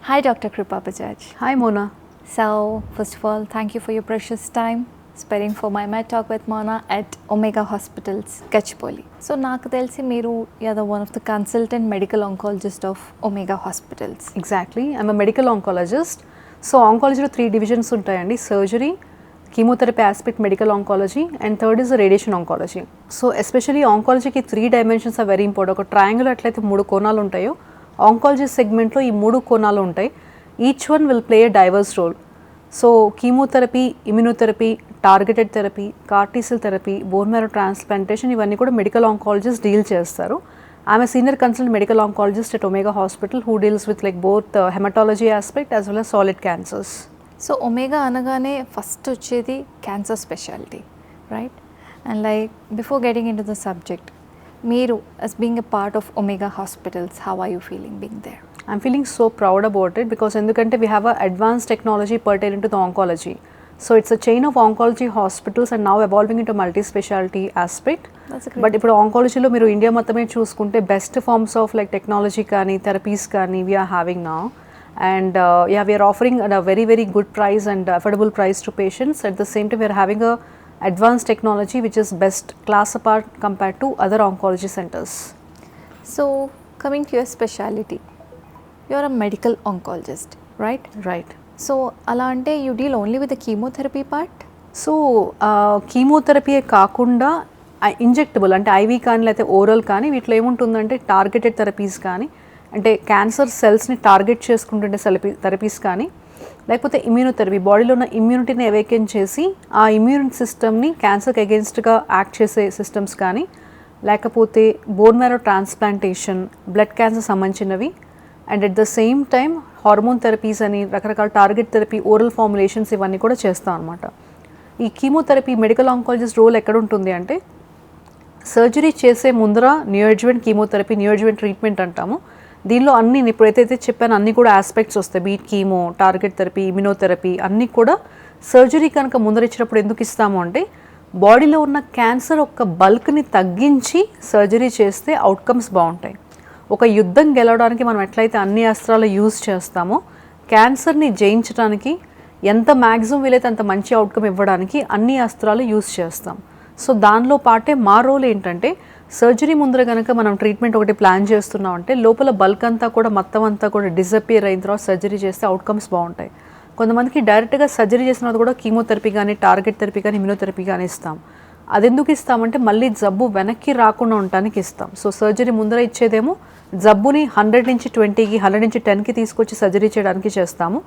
Hi, Dr. Kripa Bajaj. Hi Mona. So, first of all, thank you for your precious time sparing for my Med Talk with Mona at Omega Hospitals, Gachipoli. So, నాకు తెలిసి మీరు you're one of the consultant medical oncologist of Omega Hospitals. Exactly. I'm a medical oncologist. So, oncologyలో 3 divisions ఉంటాయండి. Surgery, chemotherapy aspect, medical oncology, and third is the radiation oncology. So, especially oncologyకి 3 dimensions are very important. ఒక triangle అట్లయితే 3 కోణాలు ఉంటాయో oncology సెగ్మెంట్లో ఈ 3 కోణాలు ఉంటాయి. Each one will play a diverse role. So chemotherapy, immunotherapy, targeted therapy, CAR T cell therapy, bone marrow transplantation ఇవన్నీ కూడా మెడికల్ ఆంకాలజిస్ట్ డీల్ చేస్తారు. I'm a senior consultant medical oncologist at Omega hospital who deals with like both haematology aspect as well as solid cancers. So Omega అనగానే first వచ్చేది cancer speciality, right? And like before getting in to the subject, మీరు as being a part of Omega Hospitals, how are you feeling being there? I'm feeling so proud about it because ఎందుకంటే we have a advanced technology pertaining to the oncology. So it's a chain of oncology hospitals and now evolving into multi-specialty aspect. But ఇప్పుడు ఆంకాలజీలో మీరు India మొత్తమే చూసుకుంటే best forms of like technology కానీ therapies కానీ we're having now. And yeah, we are offering at a very very good price and affordable price to patients. At the same time, we are having a advanced technology which is best class apart compared to other oncology centers. So coming to your specialty, you are a medical oncologist, right? Right. So ala ante you deal only with the chemotherapy part? So chemotherapy కాకుండా injectable అంటే ivy కానీ లేకపోతే oral కానీ వీటిలో ఏముంటుందంటే targeted therapies కానీ అంటే cancer సెల్స్ని target చేసుకుంటుంటే థెరపీస్ కానీ లేకపోతే ఇమ్యూనోథెరపీ బాడీలో ఉన్న ఇమ్యూనిటీని అవేకెన్ చేసి ఆ ఇమ్యూన్ సిస్టమ్ని క్యాన్సర్కి అగేన్స్ట్గా యాక్ట్ చేసే సిస్టమ్స్ కానీ లేకపోతే bone marrow transplantation, blood cancer సంబంధించినవి and at the same time hormone therapies అని రకరకాల టార్గెట్ థెరపీ, ఓరల్ ఫార్ములేషన్స్ ఇవన్నీ కూడా చేస్తాం అనమాట. ఈ కీమోథెరపీ మెడికల్ ఆంకాలజిస్ట్ రోల్ ఎక్కడ ఉంటుంది అంటే సర్జరీ చేసే ముందర నియోడ్జువెంట్ కీమోథెరపీ, నియోడ్జువెంట్ ట్రీట్మెంట్ అంటాము. దీనిలో అన్ని ఇప్పుడైతే చెప్పాను అన్నీ కూడా ఆస్పెక్ట్స్ వస్తాయి. Beat chemo, target therapy, immunotherapy అన్నీ కూడా సర్జరీ కనుక ముందర ఇచ్చినప్పుడు ఎందుకు ఇస్తాము అంటే బాడీలో ఉన్న క్యాన్సర్ ఒక బల్క్ని తగ్గించి సర్జరీ చేస్తే అవుట్కమ్స్ బాగుంటాయి. ఒక యుద్ధం గెలవడానికి మనం ఎట్లయితే అన్ని అస్త్రాలు యూజ్ చేస్తామో క్యాన్సర్ని జయించడానికి ఎంత మ్యాక్సిమం వీలైతే అంత మంచి అవుట్కమ్ ఇవ్వడానికి అన్ని అస్త్రాలు యూజ్ చేస్తాం. సో దానిలో పాటే మా రోల్ ఏంటంటే సర్జరీ ముందర కనుక మనం ట్రీట్మెంట్ ఒకటి ప్లాన్ చేస్తున్నాం అంటే లోపల బల్క్ అంతా కూడా మొత్తం అంతా కూడా డిసపియర్ అయిన తర్వాత సర్జరీ చేస్తే అవుట్కమ్స్ బాగుంటాయి. కొంతమందికి డైరెక్ట్గా సర్జరీ చేసిన తర్వాత కూడా కీమోథెరపీ కానీ, టార్గెట్ థెరపీ కానీ, ఇమ్యూనోథెరపీ కానీ ఇస్తాం. అది ఎందుకు ఇస్తామంటే మళ్ళీ జబ్బు వెనక్కి రాకుండా ఉండటానికి ఇస్తాం. సో సర్జరీ ముందర ఇచ్చేదేమో జబ్బుని 100 నుంచి 20కి, 100 నుంచి 10కి తీసుకొచ్చి సర్జరీ చేయడానికి చేస్తాము.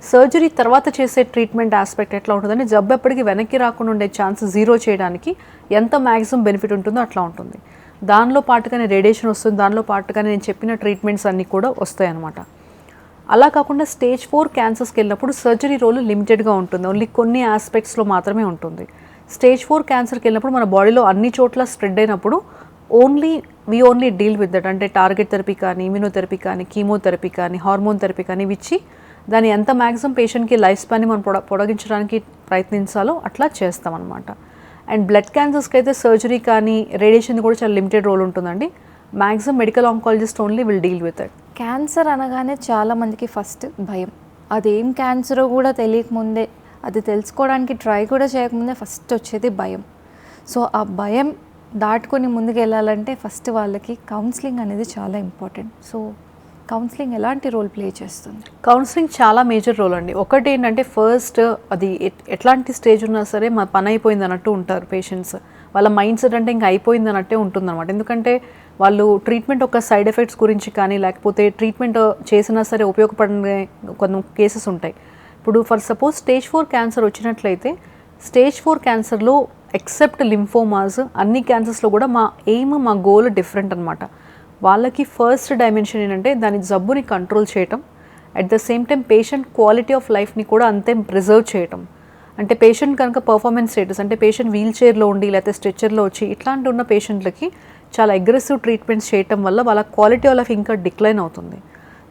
సర్జరీ తర్వాత చేసే ట్రీట్మెంట్ ఆస్పెక్ట్ ఎట్లా ఉంటుందంటే జబ్బు ఎప్పటికీ వెనక్కి రాకుండా ఉండే ఛాన్స్ జీరో చేయడానికి ఎంత మ్యాక్సిమం బెనిఫిట్ ఉంటుందో అట్లా ఉంటుంది. దానిలో పాటుగానే రేడియేషన్ వస్తుంది, దానిలో పాటుగానే నేను చెప్పిన ట్రీట్మెంట్స్ అన్నీ కూడా వస్తాయి అన్నమాట. అలా కాకుండా స్టేజ్ 4 క్యాన్సర్స్కి వెళ్ళినప్పుడు సర్జరీ రోల్ లిమిటెడ్గా ఉంటుంది, ఓన్లీ కొన్ని ఆస్పెక్ట్స్లో మాత్రమే ఉంటుంది. స్టేజ్ 4 క్యాన్సర్కి వెళ్ళినప్పుడు మన బాడీలో అన్ని చోట్ల స్ప్రెడ్ అయినప్పుడు we only deal with that. అంటే టార్గెట్ థెరపీ కానీ, ఇమ్యూనోథెరపీ కానీ, కీమోథెరపీ కానీ, హార్మోన్ థెరపీ కానీ ఇచ్చి దాని ఎంత మ్యాక్సిమం పేషెంట్కి లైఫ్ స్పాన్ని మనం పొడిగించడానికి ప్రయత్నించాలో అట్లా చేస్తామన్నమాట. అండ్ బ్లడ్ క్యాన్సర్స్కి అయితే సర్జరీ కానీ రేడియేషన్ కూడా చాలా లిమిటెడ్ రోల్ ఉంటుందండి. Maximum medical oncologist only will deal with it. Cancer అనగానే చాలామందికి ఫస్ట్ భయం. అదేం క్యాన్సరో కూడా తెలియకముందే, అది తెలుసుకోవడానికి ట్రై కూడా చేయకముందే ఫస్ట్ వచ్చేది భయం. సో ఆ భయం దాటుకొని ముందుకు వెళ్ళాలంటే ఫస్ట్ వాళ్ళకి కౌన్సిలింగ్ అనేది చాలా ఇంపార్టెంట్. సో కౌన్సిలింగ్ ఎలాంటి రోల్ ప్లే చేస్తుంది? కౌన్సిలింగ్ చాలా మేజర్ రోల్ అండి. ఒకటి ఏంటంటే ఫస్ట్ అది ఎట్లాంటి స్టేజ్ ఉన్నా సరే మా పని అయిపోయింది అన్నట్టు ఉంటారు పేషెంట్స్. వాళ్ళ మైండ్ సెట్ అంటే ఇంకా అయిపోయింది అన్నట్టే ఉంటుందన్నమాట. ఎందుకంటే వాళ్ళు ట్రీట్మెంట్ ఒక సైడ్ ఎఫెక్ట్స్ గురించి కానీ లేకపోతే ట్రీట్మెంట్ చేసినా సరే ఉపయోగపడే కొన్ని కేసెస్ ఉంటాయి. ఇప్పుడు ఫర్ సపోజ్ స్టేజ్ 4 క్యాన్సర్ వచ్చినట్లయితే స్టేజ్ 4 క్యాన్సర్లో ఎక్సెప్ట్ లింఫోమాస్ అన్ని క్యాన్సర్స్లో కూడా మా గోల్ డిఫరెంట్ అనమాట. వాళ్ళకి ఫస్ట్ డైమెన్షన్ ఏంటంటే దాని జబ్బుని కంట్రోల్ చేయటం, at the same time patient quality of లైఫ్ని కూడా అంతే ప్రిజర్వ్ చేయటం. అంటే పేషెంట్ కనుక పర్ఫార్మెన్స్ స్టేటస్ అంటే పేషెంట్ వీల్ చైర్లో ఉండి లేకపోతే స్ట్రెచ్చర్లో వచ్చి ఇట్లాంటి ఉన్న పేషెంట్లకి చాలా అగ్రెసివ్ ట్రీట్మెంట్స్ చేయటం వల్ల వాళ్ళ క్వాలిటీ ఆఫ్ లైఫ్ ఇంకా డిక్లైన్ అవుతుంది.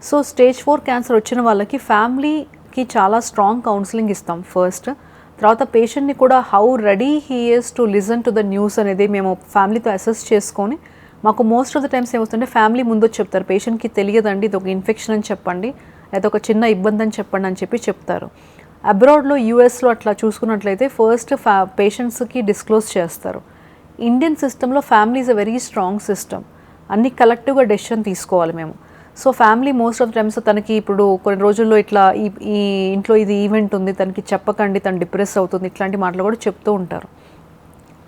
సో స్టేజ్ 4 క్యాన్సర్ వచ్చిన వాళ్ళకి ఫ్యామిలీకి చాలా స్ట్రాంగ్ కౌన్సిలింగ్ ఇస్తాం ఫస్ట్. తర్వాత పేషెంట్ని కూడా how ready he is to listen to the news అనేది మేము ఫ్యామిలీతో అసెస్ చేసుకొని మాకు మోస్ట్ ఆఫ్ ద టైమ్స్ ఏమవుతుందంటే ఫ్యామిలీ ముందు చెప్తారు పేషెంట్కి తెలియదండి ఇది ఒక ఇన్ఫెక్షన్ అని చెప్పండి లేదా ఒక చిన్న ఇబ్బంది అని చెప్పండి అని చెప్తారు. అబ్రాడ్లో యూఎస్లో అట్లా చూసుకున్నట్లయితే ఫస్ట్ పేషెంట్స్కి డిస్క్లోజ్ చేస్తారు. ఇండియన్ సిస్టంలో family is a very strong system. అన్ని కలెక్టివ్గా డెసిషన్ తీసుకోవాలి మేము. So family most of times తనకి ఇప్పుడు కొన్ని రోజుల్లో ఇట్లా ఈ ఇంట్లో ఇది ఈవెంట్ ఉంది, తనకి చెప్పకండి, తను డిప్రెస్ అవుతుంది, ఇట్లాంటి మాటలు కూడా చెప్తూ ఉంటారు.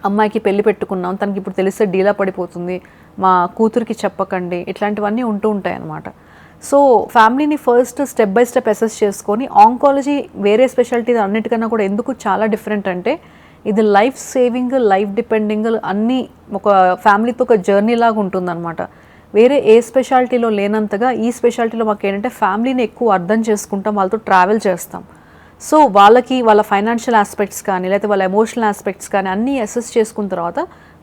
అమ్మాయికి పెళ్లి పెట్టుకున్నాం, తనకి ఇప్పుడు తెలిస్తే డీలా పడిపోతుంది, మా కూతురికి చెప్పకండి, ఇట్లాంటివన్నీ ఉంటూ ఉంటాయి అన్నమాట. సో ఫ్యామిలీని first step by step assess చేసుకొని, ఆంకాలజీ వేరే స్పెషాలిటీ అన్నిటికన్నా కూడా ఎందుకు చాలా డిఫరెంట్ అంటే ఇది లైఫ్ సేవింగ్, లైఫ్ డిపెండింగ్ అన్నీ ఒక ఫ్యామిలీతో ఒక జర్నీ లాగా ఉంటుందన్నమాట. వేరే ఏ స్పెషాలిటీలో లేనంతగా ఈ స్పెషాలిటీలో మాకు ఏంటంటే ఫ్యామిలీని ఎక్కువ అర్థం చేసుకుంటాం, వాళ్ళతో ట్రావెల్ చేస్తాం. సో వాళ్ళకి వాళ్ళ ఫైనాన్షియల్ ఆస్పెక్ట్స్ కానీ లేకపోతే వాళ్ళ ఎమోషనల్ ఆస్పెక్ట్స్ కానీ అన్నీ అసెస్ చేసుకున్న తర్వాత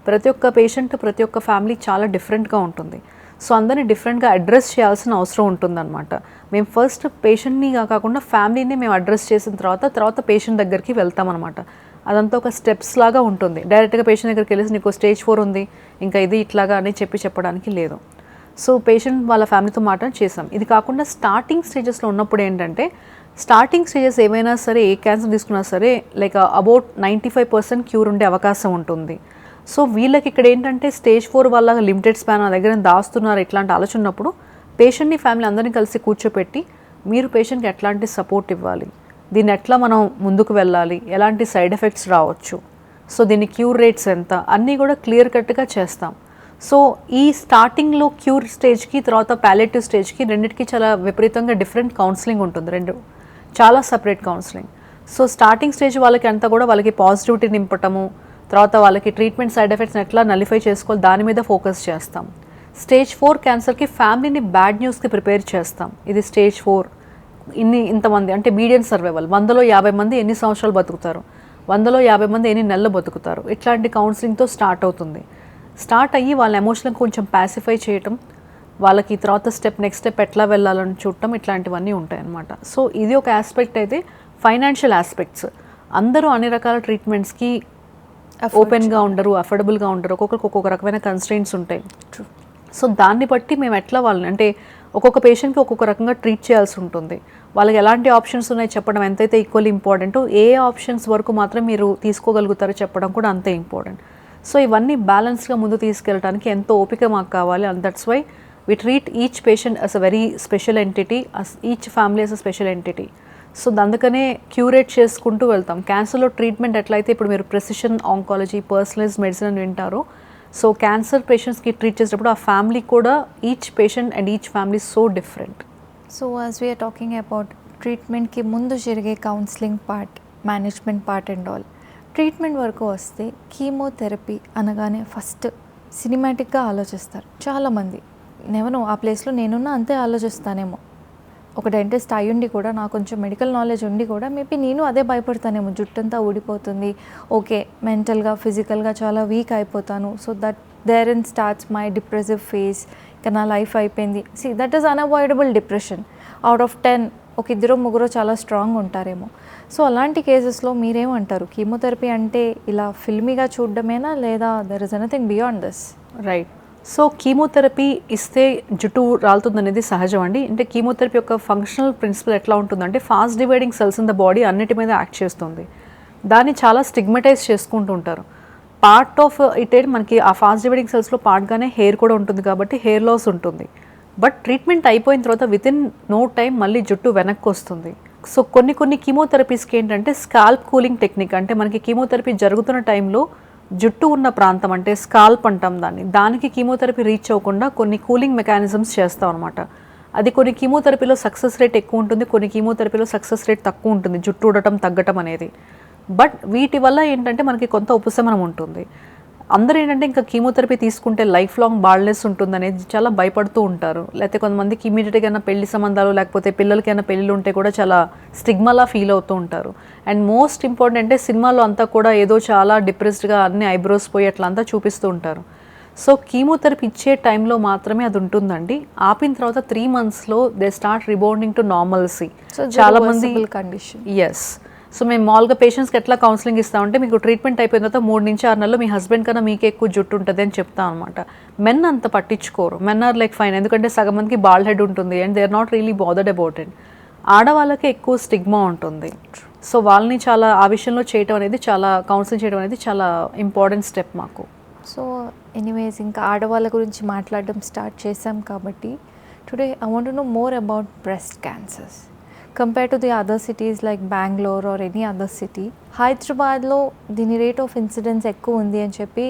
ప్రతి ఒక్క పేషెంట్, ప్రతి ఒక్క ఫ్యామిలీ చాలా డిఫరెంట్గా ఉంటుంది. సో అందరినీ డిఫరెంట్గా అడ్రస్ చేయాల్సిన అవసరం ఉంటుందన్నమాట. మేము ఫస్ట్ పేషెంట్ని కాకుండా ఫ్యామిలీని మేము అడ్రస్ చేసిన తర్వాత పేషెంట్ దగ్గరికి వెళ్తామన్నమాట. అదంతా ఒక స్టెప్స్ లాగా ఉంటుంది. డైరెక్ట్గా పేషెంట్ దగ్గరికి వెళ్ళేసి నీకు స్టేజ్ 4 ఉంది, ఇంకా ఇది ఇట్లాగా అని చెప్పడానికి లేదు. సో పేషెంట్ వాళ్ళ ఫ్యామిలీతో మాట్లాడి చేసాం. ఇది కాకుండా స్టార్టింగ్ స్టేజెస్లో ఉన్నప్పుడు ఏంటంటే స్టార్టింగ్ స్టేజెస్ ఏమైనా సరే, ఏ క్యాన్సర్ తీసుకున్నా సరే లైక్ అబౌట్ 95% క్యూర్ ఉండే అవకాశం ఉంటుంది. సో వీళ్ళకి ఇక్కడ ఏంటంటే స్టేజ్ 4 వల్ల లిమిటెడ్ స్పాన్ నా దగ్గర దాస్తున్నారు ఇట్లాంటి ఆలోచన ఉన్నప్పుడు పేషెంట్ని ఫ్యామిలీ అందరినీ కలిసి కూర్చోపెట్టి మీరు పేషెంట్కి ఎట్లాంటి సపోర్ట్ ఇవ్వాలి, దీన్ని ఎట్లా మనం ముందుకు వెళ్ళాలి, ఎలాంటి సైడ్ ఎఫెక్ట్స్ రావచ్చు, సో దీని క్యూర్ రేట్స్ ఎంత, అన్నీ కూడా క్లియర్ కట్గా చేస్తాం. సో ఈ స్టార్టింగ్లో క్యూర్ స్టేజ్కి తర్వాత ప్యాలియేటివ్ స్టేజ్కి రెండింటికి చాలా విపరీతంగా డిఫరెంట్ కౌన్సిలింగ్ ఉంటుంది, రెండు చాలా separate counselling. So starting stage వాళ్ళకి అంతా కూడా వాళ్ళకి పాజిటివిటీ నింపటము, తర్వాత వాళ్ళకి ట్రీట్మెంట్ సైడ్ ఎఫెక్ట్స్ని ఎట్లా నలిఫై చేసుకోవాలి దాని మీద ఫోకస్ చేస్తాం. స్టేజ్ 4 క్యాన్సర్కి ఫ్యామిలీని బ్యాడ్ న్యూస్కి ప్రిపేర్ చేస్తాం. ఇది స్టేజ్ 4, ఇంతమంది అంటే మీడియం సర్వైవల్, 100లో 50 మంది ఎన్ని సంవత్సరాలు బతుకుతారు, 100లో 50 మంది ఎన్ని నెలలు బతుకుతారు, ఇట్లాంటి కౌన్సిలింగ్తో స్టార్ట్ అవుతుంది. స్టార్ట్ అయ్యి వాళ్ళ ఎమోషనల్ కొంచెం ప్యాసిఫై చేయటం, వాళ్ళకి తర్వాత నెక్స్ట్ స్టెప్ ఎట్లా వెళ్ళాలని చూడటం, ఇట్లాంటివన్నీ ఉంటాయి అన్నమాట. సో ఇది ఒక ఆస్పెక్ట్. అయితే ఫైనాన్షియల్ ఆస్పెక్ట్స్, అందరూ అన్ని రకాల ట్రీట్మెంట్స్కి ఓపెన్గా ఉండరు, అఫోర్డబుల్గా ఉండరు, ఒక్కొక్కరికి ఒక్కొక్క రకమైన కన్స్ట్రెయింట్స్ ఉంటాయి. సో దాన్ని బట్టి మేము ఎట్లా వాళ్ళని అంటే ఒక్కొక్క పేషెంట్కి ఒక్కొక్క రకంగా ట్రీట్ చేయాల్సి ఉంటుంది. వాళ్ళకి ఎలాంటి ఆప్షన్స్ ఉన్నాయి చెప్పడం ఎంతైతే ఈక్వల్లీ ఇంపార్టెంటో ఏ ఆప్షన్స్ వరకు మాత్రం మీరు తీసుకోగలుగుతారో చెప్పడం కూడా అంతే ఇంపార్టెంట్. సో ఇవన్నీ బ్యాలెన్స్గా ముందు తీసుకెళ్ళడానికి ఎంతో ఓపిక మాకు కావాలి. And that's why we treat each patient as a very special entity, each family as a special entity. So అందుకనే క్యూరేట్ చేసుకుంటూ వెళ్తాం. క్యాన్సర్లో ట్రీట్మెంట్ ఎట్లయితే ఇప్పుడు మీరు ప్రెసిషన్ ఆంకాలజీ, పర్సనలైజ్డ్ మెడిసిన్ అని వింటారో, సో క్యాన్సర్ పేషెంట్స్కి ట్రీట్ చేసేటప్పుడు ఆ ఫ్యామిలీ కూడా each patient and each family so different. So as we're talking about ట్రీట్మెంట్కి ముందు జరిగే counselling part, management part and all, treatment వరకు వస్తే కీమోథెరపీ అనగానే ఫస్ట్ సినిమాటిక్గా ఆలోచిస్తారు చాలామంది. నేను ఆ ప్లేస్లో నేనున్నా అంతే ఆలోచిస్తానేమో. ఒక డెంటిస్ట్ అయ్యుండి కూడా, నాకు కొంచెం మెడికల్ నాలెడ్జ్ ఉండి కూడా మేబీ నేను అదే భయపడతానేమో, జుట్టంతా ఊడిపోతుంది, ఓకే మెంటల్గా ఫిజికల్గా చాలా వీక్ అయిపోతాను, so that there in starts my depressive phase, ఇక నా లైఫ్ అయిపోయింది. See that is unavoidable depression. Out of 10 ఒక 2-3 చాలా స్ట్రాంగ్ ఉంటారేమో. సో అలాంటి కేసెస్లో మీరేమంటారు? కీమోథెరపీ అంటే ఇలా ఫిల్మీగా చూడడమేనా, లేదా there is anything beyond this? Right. So chemotherapy ఇస్తే జుట్టు రాలుతుంది అనేది సహజం అండి. అంటే కీమోథెరపీ యొక్క ఫంక్షనల్ ప్రిన్సిపల్ ఎట్లా ఉంటుందంటే fast dividing cells in the body అన్నిటి మీద యాక్ట్ చేస్తుంది. దాన్ని చాలా స్టిగ్మటైజ్ చేసుకుంటూ ఉంటారు. పార్ట్ ఆఫ్ ఇట్ మనకి ఆ ఫాస్ట్ డివైడింగ్ సెల్స్లో పార్ట్గానే హెయిర్ కూడా ఉంటుంది కాబట్టి హెయిర్ లాస్ ఉంటుంది. బట్ ట్రీట్మెంట్ అయిపోయిన తర్వాత వితిన్ నో టైం మళ్ళీ జుట్టు వెనక్కి వస్తుంది. సో కొన్ని కీమోథెరపీస్కి ఏంటంటే స్కాల్ప్ కూలింగ్ టెక్నిక్, అంటే మనకి కీమోథెరపీ జరుగుతున్న టైంలో జుట్టు ఉన్న ప్రాంతం అంటే స్కాల్ప్ అంటాం దానికి కీమోథెరపీ రీచ్ అవ్వకుండా కొన్ని కూలింగ్ మెకానిజమ్స్ చేస్తాం అనమాట. అది కొన్ని కీమోథెరపీలో సక్సెస్ రేట్ ఎక్కువ ఉంటుంది, కొన్ని కీమోథెరపీలో సక్సెస్ రేట్ తక్కువ ఉంటుంది, జుట్టు ఊడటం తగ్గటం అనేది. బట్ వీటి వల్ల ఏంటంటే మనకి కొంత ఉపశమనం ఉంటుంది. అందరూ ఏంటంటే ఇంకా కీమోథెరపీ తీసుకుంటే లైఫ్ లాంగ్ బాల్నెస్ ఉంటుంది అనేది చాలా భయపడుతూ ఉంటారు. లేకపోతే కొంతమందికి ఇమీడియట్గా పెళ్లి సంబంధాలు లేకపోతే పిల్లలకైనా పెళ్ళిళ్ళు ఉంటే కూడా చాలా స్టిగ్మాలా ఫీల్ అవుతూ ఉంటారు. అండ్ మోస్ట్ ఇంపార్టెంట్ అంటే సినిమాలో అంతా కూడా ఏదో చాలా డిప్రెస్డ్గా అన్ని ఐబ్రోస్ పోయి అట్లా అంతా చూపిస్తూ ఉంటారు. సో కీమోథెరపీ ఇచ్చే టైంలో మాత్రమే అది ఉంటుందండి. ఆపిన తర్వాత 3 monthsలో they start rebounding to normalcy. So చాలా మంది కండిషన్. ఎస్, సో మేము మామూలుగా పేషెంట్స్కి ఎట్లా కౌన్సిలింగ్ ఇస్తామంటే మీకు ట్రీట్మెంట్ అయిపోయిన తర్వాత 3 నుంచి 6 నెలలు మీ హస్బెండ్ కన్నా మీకే ఎక్కువ జుట్టు ఉంటుంది అని చెప్తాం అనమాట. మెన్ అంత పట్టించుకోరు, మెన్ ఆర్ లైక్ ఫైన్, ఎందుకంటే సగం మందికి బాల్డ్ హెడ్ ఉంటుంది and they are not really bothered about it. ఆడవాళ్ళకి ఎక్కువ స్టిగ్మా ఉంటుంది. సో వాళ్ళని చాలా ఆ విషయంలో చేయడం అనేది చాలా కౌన్సిలింగ్ చేయడం అనేది చాలా ఇంపార్టెంట్ స్టెప్ మాకు. సో ఎనీవేస్ ఇంకా ఆడవాళ్ళ గురించి మాట్లాడడం స్టార్ట్ చేసాం కాబట్టి today I want to know more about breast cancers compare to the other cities like Bengaluru or any other city. హైదరాబాద్లో దీని రేట్ ఆఫ్ ఇన్సిడెన్స్ ఎక్కువ ఉంది అని చెప్పి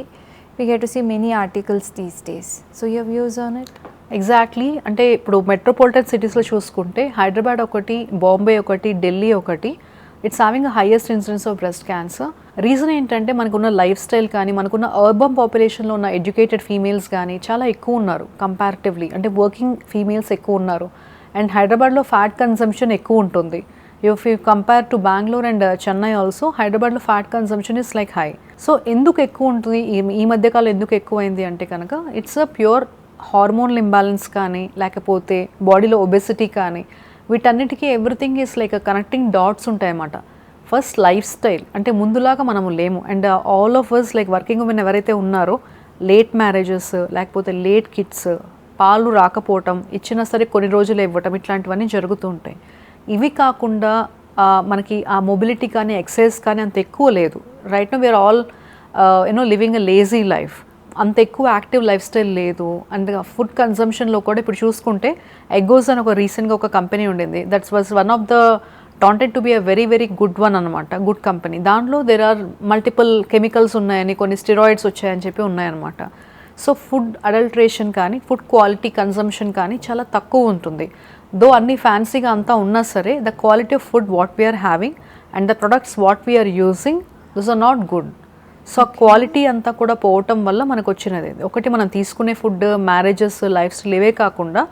we get to see many articles these days. So your views on it? Exactly, అంటే ఇప్పుడు metropolitan సిటీస్లో చూసుకుంటే హైదరాబాద్ ఒకటి, బాంబే ఒకటి, ఢిల్లీ ఒకటి, it's having a highest incidence of breast cancer. Reason ఏంటంటే మనకున్న లైఫ్ స్టైల్ కానీ, మనకున్న అర్బన్ పాపులేషన్లో ఉన్న ఎడ్యుకేటెడ్ ఫీమేల్స్ కానీ చాలా ఎక్కువ ఉన్నారు కంపారిటివ్లీ, అంటే వర్కింగ్ ఫీమేల్స్ ఎక్కువ ఉన్నారు. అండ్ హైదరాబాద్లో ఫ్యాట్ కన్సంప్షన్ ఎక్కువ ఉంటుంది. If you compare to Bengaluru and Chennai also, హైదరాబాద్లో fat consumption is like high. So ఎందుకు ఎక్కువ ఉంటుంది ఈ మధ్యకాలం, ఎందుకు ఎక్కువైంది అంటే కనుక it's a pure hormonal imbalance కానీ, లేకపోతే బాడీలో ఒబెసిటీ కానీ, వీటన్నిటికీ everything is like connecting dots ఉంటాయన్నమాట. ఫస్ట్ లైఫ్ స్టైల్, అంటే ముందులాగా మనము లేము. And all of us like working women ఎవరైతే ఉన్నారో, లేట్ మ్యారేజెస్, లేకపోతే లేట్ కిడ్స్, పాలు రాకపోవటం, ఇచ్చినా సరే కొన్ని రోజులు ఇవ్వటం, ఇట్లాంటివన్నీ జరుగుతూ ఉంటాయి. ఇవి కాకుండా మనకి ఆ మొబిలిటీ కానీ, ఎక్సర్సైజ్ కానీ అంత ఎక్కువ లేదు. Right now we're all living a lazy life, అంత ఎక్కువ యాక్టివ్ లైఫ్ స్టైల్ లేదు. అండ్ ఫుడ్ కన్సంప్షన్లో కూడా ఇప్పుడు చూసుకుంటే ఎగ్గోస్ అని ఒక రీసెంట్గా ఒక కంపెనీ ఉండింది, that's was one of the టాంటెడ్ to be a very very good one అనమాట, గుడ్ కంపెనీ. దాంట్లో దేర్ ఆర్ మల్టిపుల్ కెమికల్స్ ఉన్నాయని, కొన్ని స్టెరాయిడ్స్ వచ్చాయని చెప్పి ఉన్నాయన్నమాట. సో ఫుడ్ అడల్ట్రేషన్ కానీ, ఫుడ్ క్వాలిటీ కన్సంప్షన్ కానీ చాలా తక్కువ ఉంటుంది. దో అన్ని ఫ్యాన్సీగా అంతా ఉన్నా సరే, the quality of food what we're having and the products what we're using those are not good. So quality అంతా కూడా పోవటం వల్ల మనకు వచ్చినది ఒకటి, మనం తీసుకునే ఫుడ్, మ్యారేజెస్, లైఫ్ స్టైల్ ఇవే కాకుండా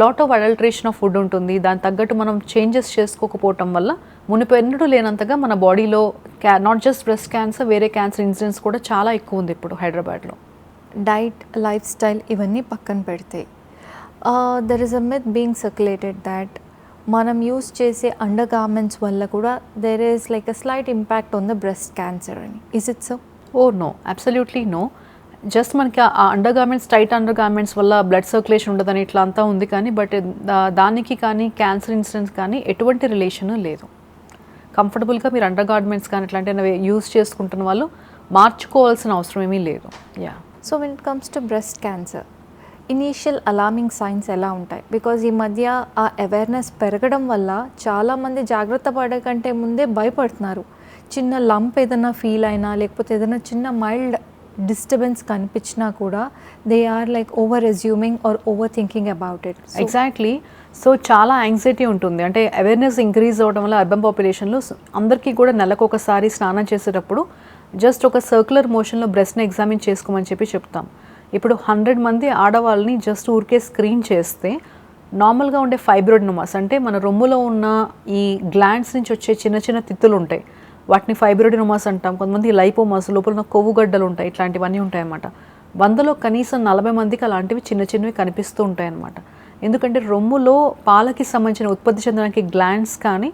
lot of adulteration of food ఉంటుంది. దాని తగ్గట్టు మనం చేంజెస్ చేసుకోకపోవటం వల్ల మునిపెన్నడూ లేనంతగా మన బాడీలో నాట్ జస్ట్ బ్రెస్ట్ క్యాన్సర్, వేరే క్యాన్సర్ ఇన్సిడెన్స్ కూడా చాలా ఎక్కువ ఉంది ఇప్పుడు హైదరాబాద్లో. డైట్, లైఫ్ స్టైల్ ఇవన్నీ పక్కన పెడితే there is a myth being circulated that మనం యూస్ చేసే అండర్ గార్మెంట్స్ వల్ల కూడా there is like a slight impact on the breast cancer అని. Is it so? Oh no, absolutely no. Just మనకి ఆ undergarments, tight undergarments వల్ల blood circulation ఉండదని ఇట్లా అంతా ఉంది కానీ, బట్ దానికి కానీ క్యాన్సర్ ఇన్సిడెన్స్ కానీ ఎటువంటి రిలేషన్ లేదు. కంఫర్టబుల్గా మీరు అండర్ గార్మెంట్స్ కానీ ఇట్లాంటివి యూస్ చేసుకుంటున్న వాళ్ళు మార్చుకోవాల్సిన అవసరం ఏమీ లేదు. Yeah. So when it comes to breast cancer, initial alarming science ఎలా ఉంటాయి? బికాజ్ ఈ మధ్య ఆ అవేర్నెస్ పెరగడం వల్ల చాలామంది జాగ్రత్త పడే కంటే ముందే భయపడుతున్నారు. చిన్న లంప్ ఏదైనా ఫీల్ అయినా, లేకపోతే ఏదైనా చిన్న మైల్డ్ డిస్టర్బెన్స్ కనిపించినా కూడా they are like over assuming or over thinking about it. Exactly. So చాలా యాంగ్జైటీ ఉంటుంది. అంటే అవేర్నెస్ ఇంక్రీజ్ అవ్వడం వల్ల అర్బన్ పాపులేషన్లో అందరికీ కూడా నెలకు ఒకసారి స్నానం చేసేటప్పుడు జస్ట్ ఒక సర్క్యులర్ మోషన్లో బ్రెస్ట్ని ఎగ్జామిన్ చేసుకోమని చెప్పి చెప్తాం. ఇప్పుడు 100 మంది ఆడవాళ్ళని జస్ట్ ఊరికే స్క్రీన్ చేస్తే నార్మల్గా ఉండే ఫైబ్రోడినోమాస్, అంటే మన రొమ్ములో ఉన్న ఈ గ్లాండ్స్ నుంచి వచ్చే చిన్న చిన్న తిత్తులు ఉంటాయి, వాటిని ఫైబ్రోడినోమాస్ అంటాం. కొంతమంది లైపోమాస్, లోపల ఉన్న కొవ్వు గడ్డలు ఉంటాయి, ఇట్లాంటివన్నీ ఉంటాయి అన్నమాట. 100లో కనీసం 40 మందికి అలాంటివి చిన్న చిన్నవి కనిపిస్తూ ఉంటాయి అన్నమాట. ఎందుకంటే రొమ్ములో పాలకి సంబంధించిన ఉత్పత్తి చెందడానికి గ్లాండ్స్ కానీ,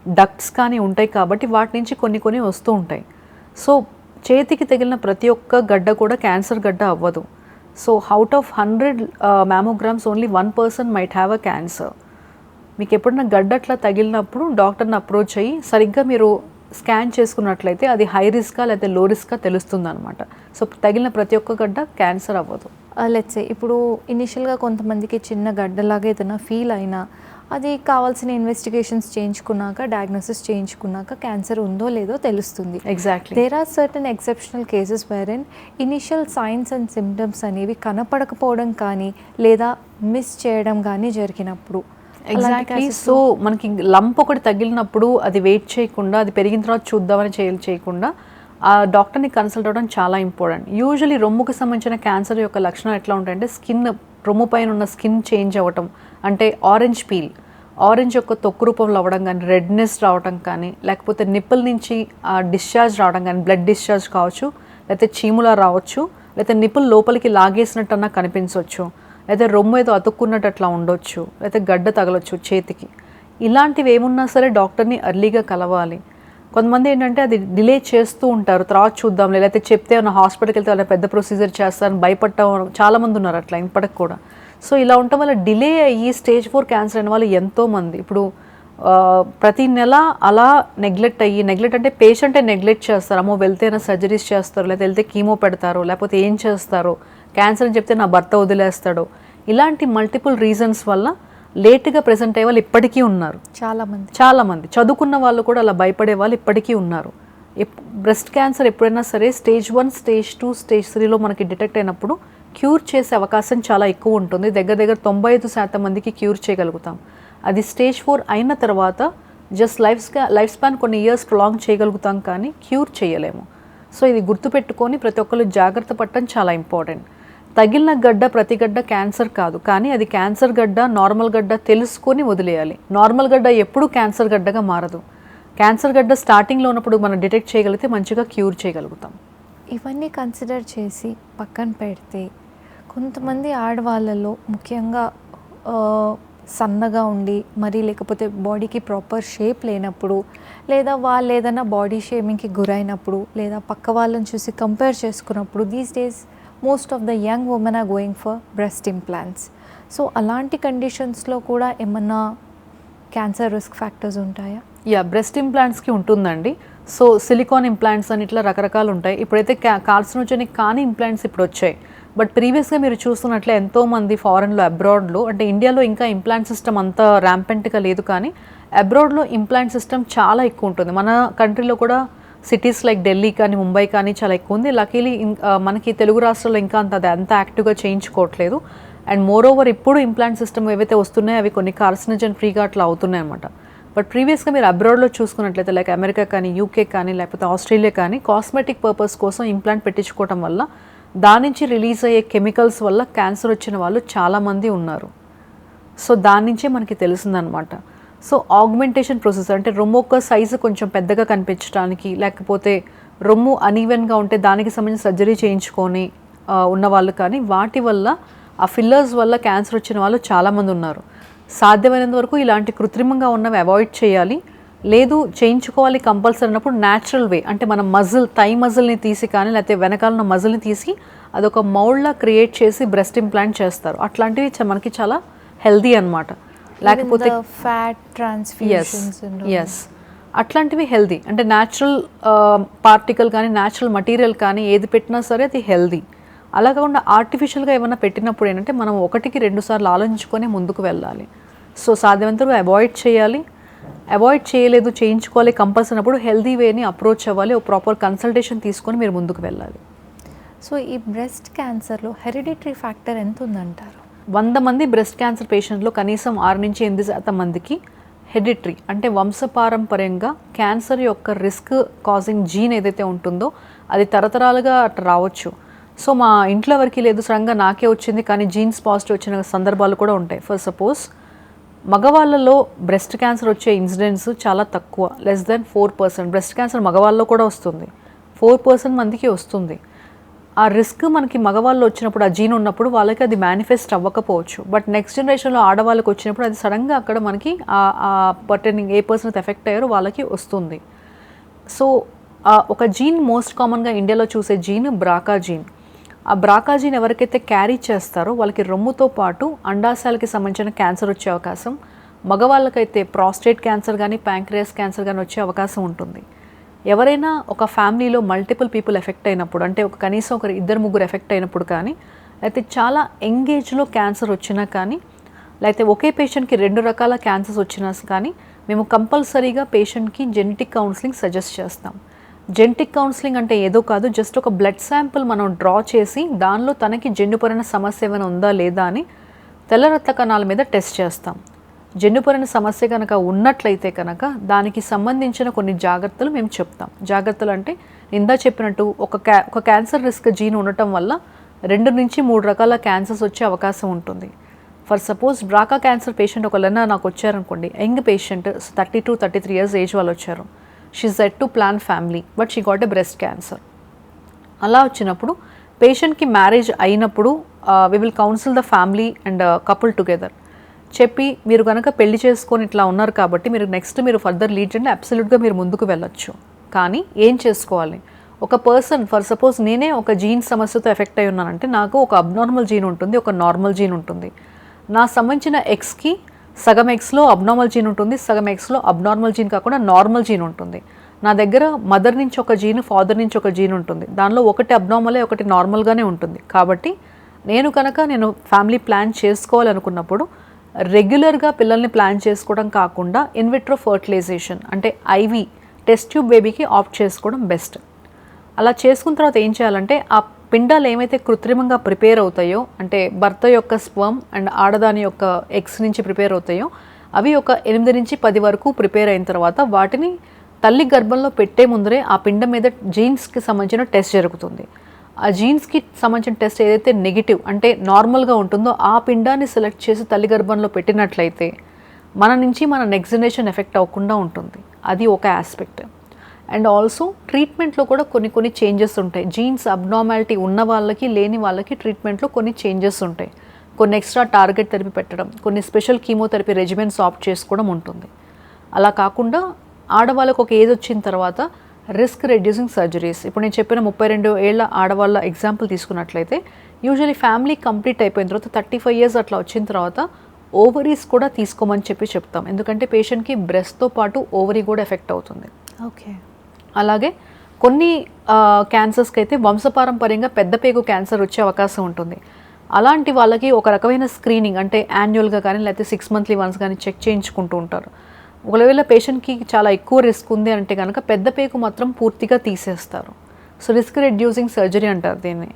డక్ట్స్ కానీ ఉంటాయి కాబట్టి వాటి నుంచి కొన్ని వస్తూ ఉంటాయి. సో చేతికి తగిలిన ప్రతి ఒక్క గడ్డ కూడా క్యాన్సర్ గడ్డ అవ్వదు. So out of 100 mammograms only 1% might have a cancer. మీకు ఎప్పుడైనా గడ్డ అట్లా తగిలినప్పుడు డాక్టర్ని అప్రోచ్ అయ్యి సరిగ్గా మీరు స్కాన్ చేసుకున్నట్లయితే అది హై రిస్కా లేదా లో రిస్కా తెలుస్తుంది అనమాట. సో తగిలిన ప్రతి ఒక్క గడ్డ క్యాన్సర్ అవ్వదు. లెట్స్ సే ఇప్పుడు ఇనిషియల్గా కొంతమందికి చిన్న గడ్డలాగా ఏదైనా ఫీల్ అయినా అది కావాల్సిన ఇన్వెస్టిగేషన్స్ చేయించుకున్నాక, డయాగ్నోసిస్ చేయించుకున్నాక క్యాన్సర్ ఉందో లేదో తెలుస్తుంది. Exactly. There are certain exceptional cases where initial signs and symptoms అనేవి కనపడకపోవడం కానీ లేదా మిస్ చేయడం కానీ జరిగినప్పుడు. ఎగ్జాక్ట్లీ. సో మనకి లంప్ ఒకటి తగిలినప్పుడు అది వెయిట్ చేయకుండా, అది పెరిగిన తర్వాత చూద్దామని చేయకుండా ఆ డాక్టర్ని కన్సల్ట్ అవ్వడం చాలా ఇంపార్టెంట్. యూజువలీ రొమ్ముకి సంబంధించిన క్యాన్సర్ యొక్క లక్షణాలు ఎట్లా ఉంటాయంటే రొమ్ము పైన ఉన్న స్కిన్ చేంజ్ అవ్వటం, అంటే ఆరెంజ్ యొక్క తొక్కు రూపంలో అవ్వడం కానీ, రెడ్నెస్ రావడం కానీ, లేకపోతే నిప్పుల నుంచి డిశ్చార్జ్ రావడం కానీ, బ్లడ్ డిశ్చార్జ్ కావచ్చు, లేకపోతే చీములా రావచ్చు, లేకపోతే నిప్పులు లోపలికి లాగేసినట్టన్నా కనిపించవచ్చు, లేకపోతే రొమ్ము ఏదో అతుక్కున్నట్టు అట్లా ఉండొచ్చు, లేకపోతే గడ్డ తగలొచ్చు చేతికి. ఇలాంటివి ఏమున్నా సరే డాక్టర్ని ఎర్లీగా కలవాలి. కొంతమంది ఏంటంటే అది డిలే చేస్తూ ఉంటారు, తర్వాత చూద్దాం, లేకపోతే చెప్తే ఏమైనా హాస్పిటల్కి వెళ్తే వాళ్ళ పెద్ద ప్రొసీజర్ చేస్తారని భయపడటం చాలామంది ఉన్నారు అట్లా ఇప్పటికి కూడా. సో ఇలా ఉండటం వల్ల డిలే అయ్యి స్టేజ్ 4 క్యాన్సర్ అయిన వాళ్ళు ఎంతోమంది. ఇప్పుడు ప్రతి నెల అలా నెగ్లెక్ట్ అంటే పేషెంటే నెగ్లెక్ట్ చేస్తారు, అమ్మో వెళ్తేనే సర్జరీస్ చేస్తారు, లేకపోతే వెళ్తే కీమో పెడతారు, లేకపోతే ఏం చేస్తారో, క్యాన్సర్ అని చెప్తే నా భర్త వదిలేస్తాడు, ఇలాంటి మల్టిపుల్ రీజన్స్ వల్ల లేట్గా ప్రెజెంట్ అయ్యే వాళ్ళు ఇప్పటికీ ఉన్నారు. చాలామంది చదువుకున్న వాళ్ళు కూడా అలా భయపడే వాళ్ళు ఇప్పటికీ ఉన్నారు. బ్రెస్ట్ క్యాన్సర్ ఎప్పుడైనా సరే స్టేజ్ 1, స్టేజ్ 2, స్టేజ్ 3లో మనకి డిటెక్ట్ అయినప్పుడు క్యూర్ చేసే అవకాశం చాలా ఎక్కువ ఉంటుంది. దగ్గర 95% మందికి క్యూర్ చేయగలుగుతాం. అది స్టేజ్ 4 అయిన తర్వాత జస్ట్ లైఫ్ స్పాన్ కొన్ని ఇయర్స్ ప్రొలాంగ్ చేయగలుగుతాం, కానీ క్యూర్ చేయలేము. సో ఇది గుర్తుపెట్టుకొని ప్రతి ఒక్కరు జాగ్రత్త పడటం చాలా ఇంపార్టెంట్. తగిలిన గడ్డ ప్రతి గడ్డ క్యాన్సర్ కాదు, కానీ అది క్యాన్సర్ గడ్డ, నార్మల్ గడ్డ తెలుసుకొని వదిలేయాలి. నార్మల్ గడ్డ ఎప్పుడూ క్యాన్సర్ గడ్డగా మారదు. క్యాన్సర్ గడ్డ స్టార్టింగ్లో ఉన్నప్పుడు మనం డిటెక్ట్ చేయగలిగితే మంచిగా క్యూర్ చేయగలుగుతాం. ఇవన్నీ కన్సిడర్ చేసి పక్కన పెడితే కొంతమంది ఆడవాళ్ళలో ముఖ్యంగా సన్నగా ఉండి మరి లేకపోతే బాడీకి ప్రాపర్ షేప్ లేనప్పుడు, లేదా వాళ్ళు ఏదైనా బాడీ షేమింగ్కి గురైనప్పుడు, లేదా పక్క వాళ్ళని చూసి కంపేర్ చేసుకున్నప్పుడు, these days most of the young women are going for breast implants. So అలాంటి కండిషన్స్లో కూడా ఏమన్నా క్యాన్సర్ రిస్క్ ఫ్యాక్టర్స్ ఉంటాయా? బ్రెస్ట్ ఇంప్లాంట్స్కి ఉంటుందండి. సో సిలికాన్ ఇంప్లాంట్స్ అని ఇట్లా రకరకాలు ఉంటాయి. ఇప్పుడైతే కార్సినోజెనిక్ కానీ ఇంప్లాంట్స్ ఇప్పుడు వచ్చాయి. బట్ ప్రీవియస్గా మీరు చూస్తున్నట్లే ఎంతోమంది ఫారెన్లో, అబ్రాడ్లో, అంటే ఇండియాలో ఇంకా ఇంప్లాంట్ సిస్టమ్ అంత ర్యాంపెంట్గా లేదు, కానీ అబ్రాడ్లో ఇంప్లాంట్ సిస్టమ్ చాలా ఎక్కువ ఉంటుంది. మన కంట్రీలో కూడా సిటీస్ లైక్ ఢిల్లీ కానీ ముంబై కానీ చాలా ఎక్కువ ఉంది. లకీలీ మనకి తెలుగు రాష్ట్రాల్లో ఇంకా అంత యాక్టివ్గా చేయించుకోవట్లేదు. అండ్ మోర్ ఓవర్ ఇప్పుడు ఇంప్లాంట్ సిస్టమ్ ఏవైతే వస్తున్నాయో అవి కొన్ని కార్సినోజన్ ఫ్రీగా అట్లా అవుతున్నాయి అన్నమాట. బట్ ప్రీవియస్గా మీరు అబ్రాడ్లో చూసుకున్నట్లయితే లైక్ అమెరికా కానీ, యూకే కానీ, లేకపోతే ఆస్ట్రేలియా కానీ కాస్మెటిక్ పర్పస్ కోసం ఇంప్లాంట్ పెట్టించుకోవటం వల్ల దాని నుంచి రిలీజ్ అయ్యే కెమికల్స్ వల్ల క్యాన్సర్ వచ్చిన వాళ్ళు చాలామంది ఉన్నారు. సో దాని నుంచే మనకి తెలిసిందనమాట. సో ఆగ్మెంటేషన్ ప్రాసెస్ అంటే రొమ్ము యొక్క సైజు కొంచెం పెద్దగా కనిపించడానికి, లేకపోతే రొమ్ము అనీవెన్గా ఉంటే దానికి సంబంధించిన సర్జరీ చేయించుకొని ఉన్నవాళ్ళు కానీ, వాటి వల్ల ఆ ఫిల్లర్స్ వల్ల క్యాన్సర్ వచ్చిన వాళ్ళు చాలామంది ఉన్నారు. సాధ్యమైనంత వరకు ఇలాంటి కృత్రిమంగా ఉన్నవి అవాయిడ్ చేయాలి. లేదు చేయించుకోవాలి కంపల్సరీ అన్నప్పుడు న్యాచురల్ వే, అంటే మనం థై మజిల్ని తీసి కానీ, లేకపోతే వెనకాల ఉన్న మజిల్ని తీసి అదొక మౌల్డ్లా క్రియేట్ చేసి బ్రెస్ట్ ఇంప్లాంట్ చేస్తారు. అట్లాంటివి మనకి చాలా హెల్దీ అనమాట. లేకపోతే ఫ్యాట్ ట్రాన్స్ఫ్యూషన్స్, ఎస్ అట్లాంటివి హెల్దీ. అంటే న్యాచురల్ పార్టికల్ కానీ, న్యాచురల్ మటీరియల్ కానీ ఏది పెట్టినా సరే అది హెల్దీ. అలా కాకుండా ఆర్టిఫిషియల్గా ఏమైనా పెట్టినప్పుడు ఏంటంటే మనం 1-2 సార్లు ఆలోచించుకొని ముందుకు వెళ్ళాలి. సో సాధ్యమైనంత అవాయిడ్ చేయాలి. అవాయిడ్ చేయలేదు, చేయించుకోవాలి కంపల్సరీ అప్పుడు హెల్దీ వేని అప్రోచ్ అవ్వాలి. ఒక ప్రాపర్ కన్సల్టేషన్ తీసుకొని మీరు ముందుకు వెళ్ళాలి. సో ఈ బ్రెస్ట్ క్యాన్సర్లో హెరిడిటరీ ఫ్యాక్టర్ ఎంత ఉందంటారు? 100 మంది బ్రెస్ట్ క్యాన్సర్ పేషెంట్లో కనీసం 6-8% మందికి హెరిడిటరీ అంటే వంశపారంపర్యంగా క్యాన్సర్ యొక్క రిస్క్ కాజింగ్ జీన్ ఏదైతే ఉంటుందో అది తరతరాలుగా అట్లా రావచ్చు. సో మా ఇంట్లో ఎవరికి లేదు, సడన్గా నాకే వచ్చింది, కానీ జీన్స్ పాజిటివ్ వచ్చిన సందర్భాలు కూడా ఉంటాయి. ఫర్ సపోజ్ మగవాళ్ళలో బ్రెస్ట్ క్యాన్సర్ వచ్చే ఇన్సిడెంట్స్ చాలా తక్కువ, <4%. బ్రెస్ట్ క్యాన్సర్ మగవాళ్ళలో కూడా వస్తుంది, 4% మందికి వస్తుంది. ఆ రిస్క్ మనకి మగవాళ్ళు వచ్చినప్పుడు, ఆ జీన్ ఉన్నప్పుడు వాళ్ళకి అది మేనిఫెస్ట్ అవ్వకపోవచ్చు. బట్ నెక్స్ట్ జనరేషన్లో ఆడవాళ్ళకి వచ్చినప్పుడు అది సడన్గా అక్కడ మనకి ఆ పర్టనింగ్ ఏ పర్సన్ ఎఫెక్ట్ అయ్యారో వాళ్ళకి వస్తుంది. సో ఒక జీన్ మోస్ట్ కామన్గా ఇండియాలో చూసే జీన్ బ్రాకా జీన్. ఆ బ్రాకా జీన్ ఎవరికైతే క్యారీ చేస్తారో వాళ్ళకి రొమ్ముతో పాటు అండాశయాలకి సంబంధించిన క్యాన్సర్ వచ్చే అవకాశం, మగవాళ్ళకైతే ప్రాస్టేట్ క్యాన్సర్ కానీ, ప్యాంక్రియాస్ క్యాన్సర్ కానీ వచ్చే అవకాశం ఉంటుంది. ఎవరైనా ఒక ఫ్యామిలీలో మల్టిపుల్ పీపుల్ ఎఫెక్ట్ అయినప్పుడు, అంటే ఒక కనీసం 2-3 ఎఫెక్ట్ అయినప్పుడు కానీ, లేకపోతే చాలా యంగేజ్లో క్యాన్సర్ వచ్చినా కానీ, లేకపోతే ఒకే పేషెంట్కి 2 రకాల క్యాన్సర్స్ వచ్చినా కానీ మేము కంపల్సరీగా పేషెంట్కి జెనెటిక్ కౌన్సిలింగ్ సజెస్ట్ చేస్తాం. జెనెటిక్ కౌన్సిలింగ్ అంటే ఏదో కాదు, జస్ట్ ఒక బ్లడ్ శాంపిల్ మనం డ్రా చేసి దానిలో తనకి జన్యుపరమైన సమస్య ఏమైనా ఉందా లేదా అని తెల్ల రక్త కణాల మీద టెస్ట్ చేస్తాం. జన్యుపరమైన సమస్య కనుక ఉన్నట్లయితే కనుక దానికి సంబంధించిన కొన్ని జాగ్రత్తలు మేము చెప్తాం. జాగ్రత్తలు అంటే ఇందా చెప్పినట్టు ఒక క్యాన్సర్ రిస్క్ జీన్ ఉండటం వల్ల 2-3 రకాల క్యాన్సర్స్ వచ్చే అవకాశం ఉంటుంది. For suppose BRCA cancer patient ఒకళ్ళైనా నాకు వచ్చారనుకోండి, యంగ్ పేషెంట్ 32-33 ఇయర్స్ ఏజ్ వాళ్ళు వచ్చారు. She said to plan family but she got a breast cancer. అలా వచ్చినప్పుడు పేషెంట్కి మ్యారేజ్ అయినప్పుడు we will counsel the family and couple together. చెప్పి మీరు కనుక పెళ్లి చేసుకొని ఇట్లా ఉన్నారు కాబట్టి మీరు నెక్స్ట్ మీరు ఫర్దర్ లీడ్ చేయండి, అబ్సల్యూట్గా మీరు ముందుకు వెళ్ళొచ్చు. కానీ ఏం చేసుకోవాలి, ఒక పర్సన్ ఫర్ సపోజ్ నేనే ఒక జీన్ సమస్యతో ఎఫెక్ట్ అయి ఉన్నానంటే నాకు ఒక అబ్నార్మల్ జీన్ ఉంటుంది, ఒక నార్మల్ జీన్ ఉంటుంది. నా సంబంధించిన ఎక్స్కి సగం ఎక్స్లో అబ్నార్మల్ జీన్ ఉంటుంది, సగం ఎక్స్లో అబ్నార్మల్ జీన్ కాకుండా నార్మల్ జీన్ ఉంటుంది. నా దగ్గర మదర్ నుంచి ఒక జీన్, ఫాదర్ నుంచి ఒక జీన్ ఉంటుంది. దానిలో ఒకటి అబ్నార్మలే, ఒకటి నార్మల్గానే ఉంటుంది. కాబట్టి నేను ఫ్యామిలీ ప్లాన్ చేసుకోవాలనుకున్నప్పుడు రెగ్యులర్గా పిల్లల్ని ప్లాన్ చేసుకోవడం కాకుండా ఇన్విట్రో ఫర్టిలైజేషన్ అంటే ఐవి టెస్ట్ ట్యూబ్ బేబీకి ఆప్ట్ చేసుకోవడం బెస్ట్. అలా చేసుకున్న తర్వాత ఏం చేయాలంటే ఆ పిండాలు ఏమైతే కృత్రిమంగా ప్రిపేర్ అవుతాయో అంటే భర్త యొక్క స్పర్మ్ అండ్ ఆడదాని యొక్క ఎగ్స్ నుంచి ప్రిపేర్ అవుతాయో అవి ఒక 8 నుంచి 10 వరకు ప్రిపేర్ అయిన తర్వాత వాటిని తల్లి గర్భంలో పెట్టే ముందరే ఆ పిండం మీద జీన్స్కి సంబంధించిన టెస్ట్ జరుగుతుంది. ఆ జీన్స్కి సంబంధించిన టెస్ట్ ఏదైతే నెగిటివ్ అంటే నార్మల్గా ఉంటుందో ఆ పిండాన్ని సెలెక్ట్ చేసి తల్లి గర్భంలో పెట్టినట్లయితే మన నుంచి మన నెక్స్ట్ జనరేషన్ ఎఫెక్ట్ అవ్వకుండా ఉంటుంది. అది ఒక ఆస్పెక్ట్. అండ్ ఆల్సో ట్రీట్మెంట్లో కూడా కొన్ని చేంజెస్ ఉంటాయి. జీన్స్ అబ్నార్మాలిటీ ఉన్న వాళ్ళకి లేని వాళ్ళకి ట్రీట్మెంట్లో కొన్ని చేంజెస్ ఉంటాయి. కొన్ని ఎక్స్ట్రా టార్గెట్ థెరపీ పెట్టడం, కొన్ని స్పెషల్ కీమోథెరపీ రెజిమెన్స్ ఆప్ట్ చేసుకోవడం ఉంటుంది. అలా కాకుండా ఆడవాళ్ళకు ఒక ఏజ్ వచ్చిన తర్వాత రిస్క్ రెడ్యూసింగ్ సర్జరీస్, ఇప్పుడు నేను చెప్పిన 32 ఏళ్ల ఆడవాళ్ళ ఎగ్జాంపుల్ తీసుకున్నట్లయితే యూజువలీ ఫ్యామిలీ కంప్లీట్ అయిపోయిన తర్వాత 35 ఇయర్స్ అట్లా వచ్చిన తర్వాత ఓవరీస్ కూడా తీసుకోమని చెప్తాం. ఎందుకంటే పేషెంట్కి బ్రెస్ట్తో పాటు ఓవరీ కూడా ఎఫెక్ట్ అవుతుంది. ఓకే. అలాగే కొన్ని క్యాన్సర్స్కి అయితే వంశపారంపర్యంగా పెద్ద పేగు క్యాన్సర్ వచ్చే అవకాశం ఉంటుంది. అలాంటి వాళ్ళకి ఒక రకమైన స్క్రీనింగ్ అంటే యాన్యువల్గా కానీ లేకపోతే 6 మంత్లీ వన్స్ కానీ చెక్ చేయించుకుంటూ ఉంటారు. ఒకవేళ పేషెంట్కి చాలా ఎక్కువ రిస్క్ ఉంది అంటే కనుక పెద్ద పేగు మాత్రం పూర్తిగా తీసేస్తారు. సో రిస్క్ రెడ్యూసింగ్ సర్జరీ అంటారు దీన్ని.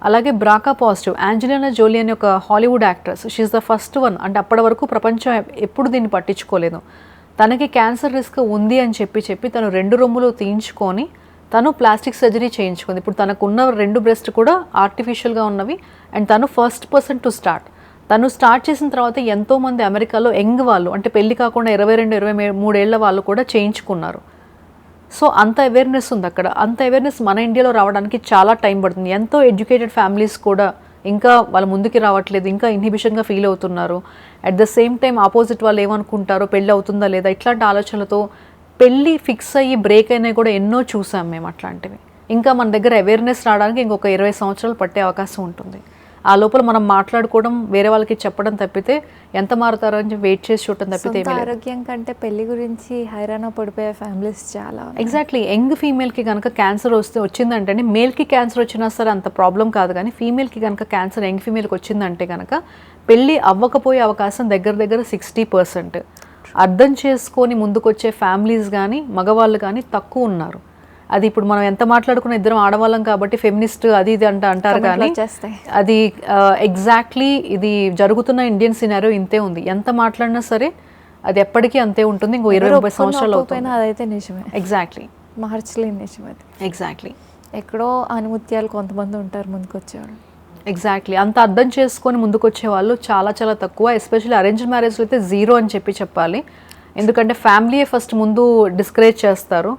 అలాగే బ్రాకా పాజిటివ్ యాంజెలినా జోలీ అనే ఒక Hollywood actress, she is the first one. అంటే అప్పటి వరకు ప్రపంచం ఎప్పుడు దీన్ని పట్టించుకోలేదు. తనకి క్యాన్సర్ రిస్క్ ఉంది అని చెప్పి తను 2 రొమ్ములు తీయించుకొని తను ప్లాస్టిక్ సర్జరీ చేయించుకుంది. ఇప్పుడు తనకున్న 2 బ్రెస్ట్ కూడా ఆర్టిఫిషియల్గా ఉన్నవి. అండ్ తను ఫస్ట్ పర్సన్ టు స్టార్ట్. తను స్టార్ట్ చేసిన తర్వాత ఎంతోమంది అమెరికాలో యంగ్ వాళ్ళు అంటే పెళ్లి కాకుండా 22-23 ఏళ్ల వాళ్ళు కూడా చేయించుకున్నారు. సో అంత అవేర్నెస్ ఉంది అక్కడ. అంత అవేర్నెస్ మన ఇండియాలో రావడానికి చాలా టైం పడుతుంది. ఎంతో ఎడ్యుకేటెడ్ ఫ్యామిలీస్ కూడా ఇంకా వాళ్ళ ముందుకి రావట్లేదు, ఇంకా ఇన్హిబిషన్గా ఫీల్ అవుతున్నారు. At the same time opposite వాళ్ళు ఏమనుకుంటారో, పెళ్ళి అవుతుందా లేదా ఇట్లాంటి ఆలోచనలతో పెళ్ళి ఫిక్స్ అయ్యి బ్రేక్ అయినా కూడా ఎన్నో చూసాం మేము అట్లాంటివి. ఇంకా మన దగ్గర అవేర్నెస్ రావడానికి ఇంకొక 20 సంవత్సరాలు పట్టే అవకాశం ఉంటుంది. ఆ లోపల మనం మాట్లాడుకోవడం, వేరే వాళ్ళకి చెప్పడం తప్పితే ఎంత మారుతారో అని వెయిట్ చేసి చూడటం తప్పితే ఆరోగ్యం కంటే పెళ్లి గురించి హైరాణ పడిపోయే ఫ్యామిలీస్ చాలా. ఎగ్జాక్ట్లీ. యంగ్ ఫీమేల్కి కనుక క్యాన్సర్ వచ్చిందంటే మేల్కి క్యాన్సర్ వచ్చినా సరే అంత ప్రాబ్లం కాదు, కానీ ఫీమేల్కి కనుక క్యాన్సర్ యంగ్ ఫీమేల్కి వచ్చిందంటే కనుక పెళ్ళి అవ్వకపోయే అవకాశం దగ్గర 60%. అర్థం చేసుకొని ముందుకొచ్చే ఫ్యామిలీస్ కానీ మగవాళ్ళు కానీ తక్కువ ఉన్నారు. అది ఇప్పుడు మనం ఎంత మాట్లాడుకున్న ఇద్దరం ఆడవాళ్ళం కాబట్టి ఫెమినిస్ట్ అది ఇది అంటారు, కానీ అది ఎగ్జాక్ట్లీ ఇది జరుగుతున్న ఇండియన్ సినారియో ఇంతే ఉంది. ఎంత మాట్లాడినా సరే అది ఎప్పటికీ అంతే ఉంటుంది. ఇంకో 20-30 సంవత్సరాలు అవుతుంది. అదైతే నిజమే. ఎగ్జాక్ట్లీ. మార్చలేని నిజం అది. ఎగ్జాక్ట్లీ. ఎక్కడో అనుమత్యాలు కొంతమంది ఉంటారు ముందుకు వచ్చేవాళ్ళు. ఎగ్జాక్ట్లీ. అంత అర్థం చేసుకొని ముందుకు వచ్చే వాళ్ళు చాలా చాలా తక్కువ. ఎస్పెషల్లీ అరేంజ్ మ్యారేజ్లో అయితే 0 అని చెప్పాలి. ఎందుకంటే ఫ్యామిలీయే ఫస్ట్ ముందు డిస్కరేజ్ చేస్తారు.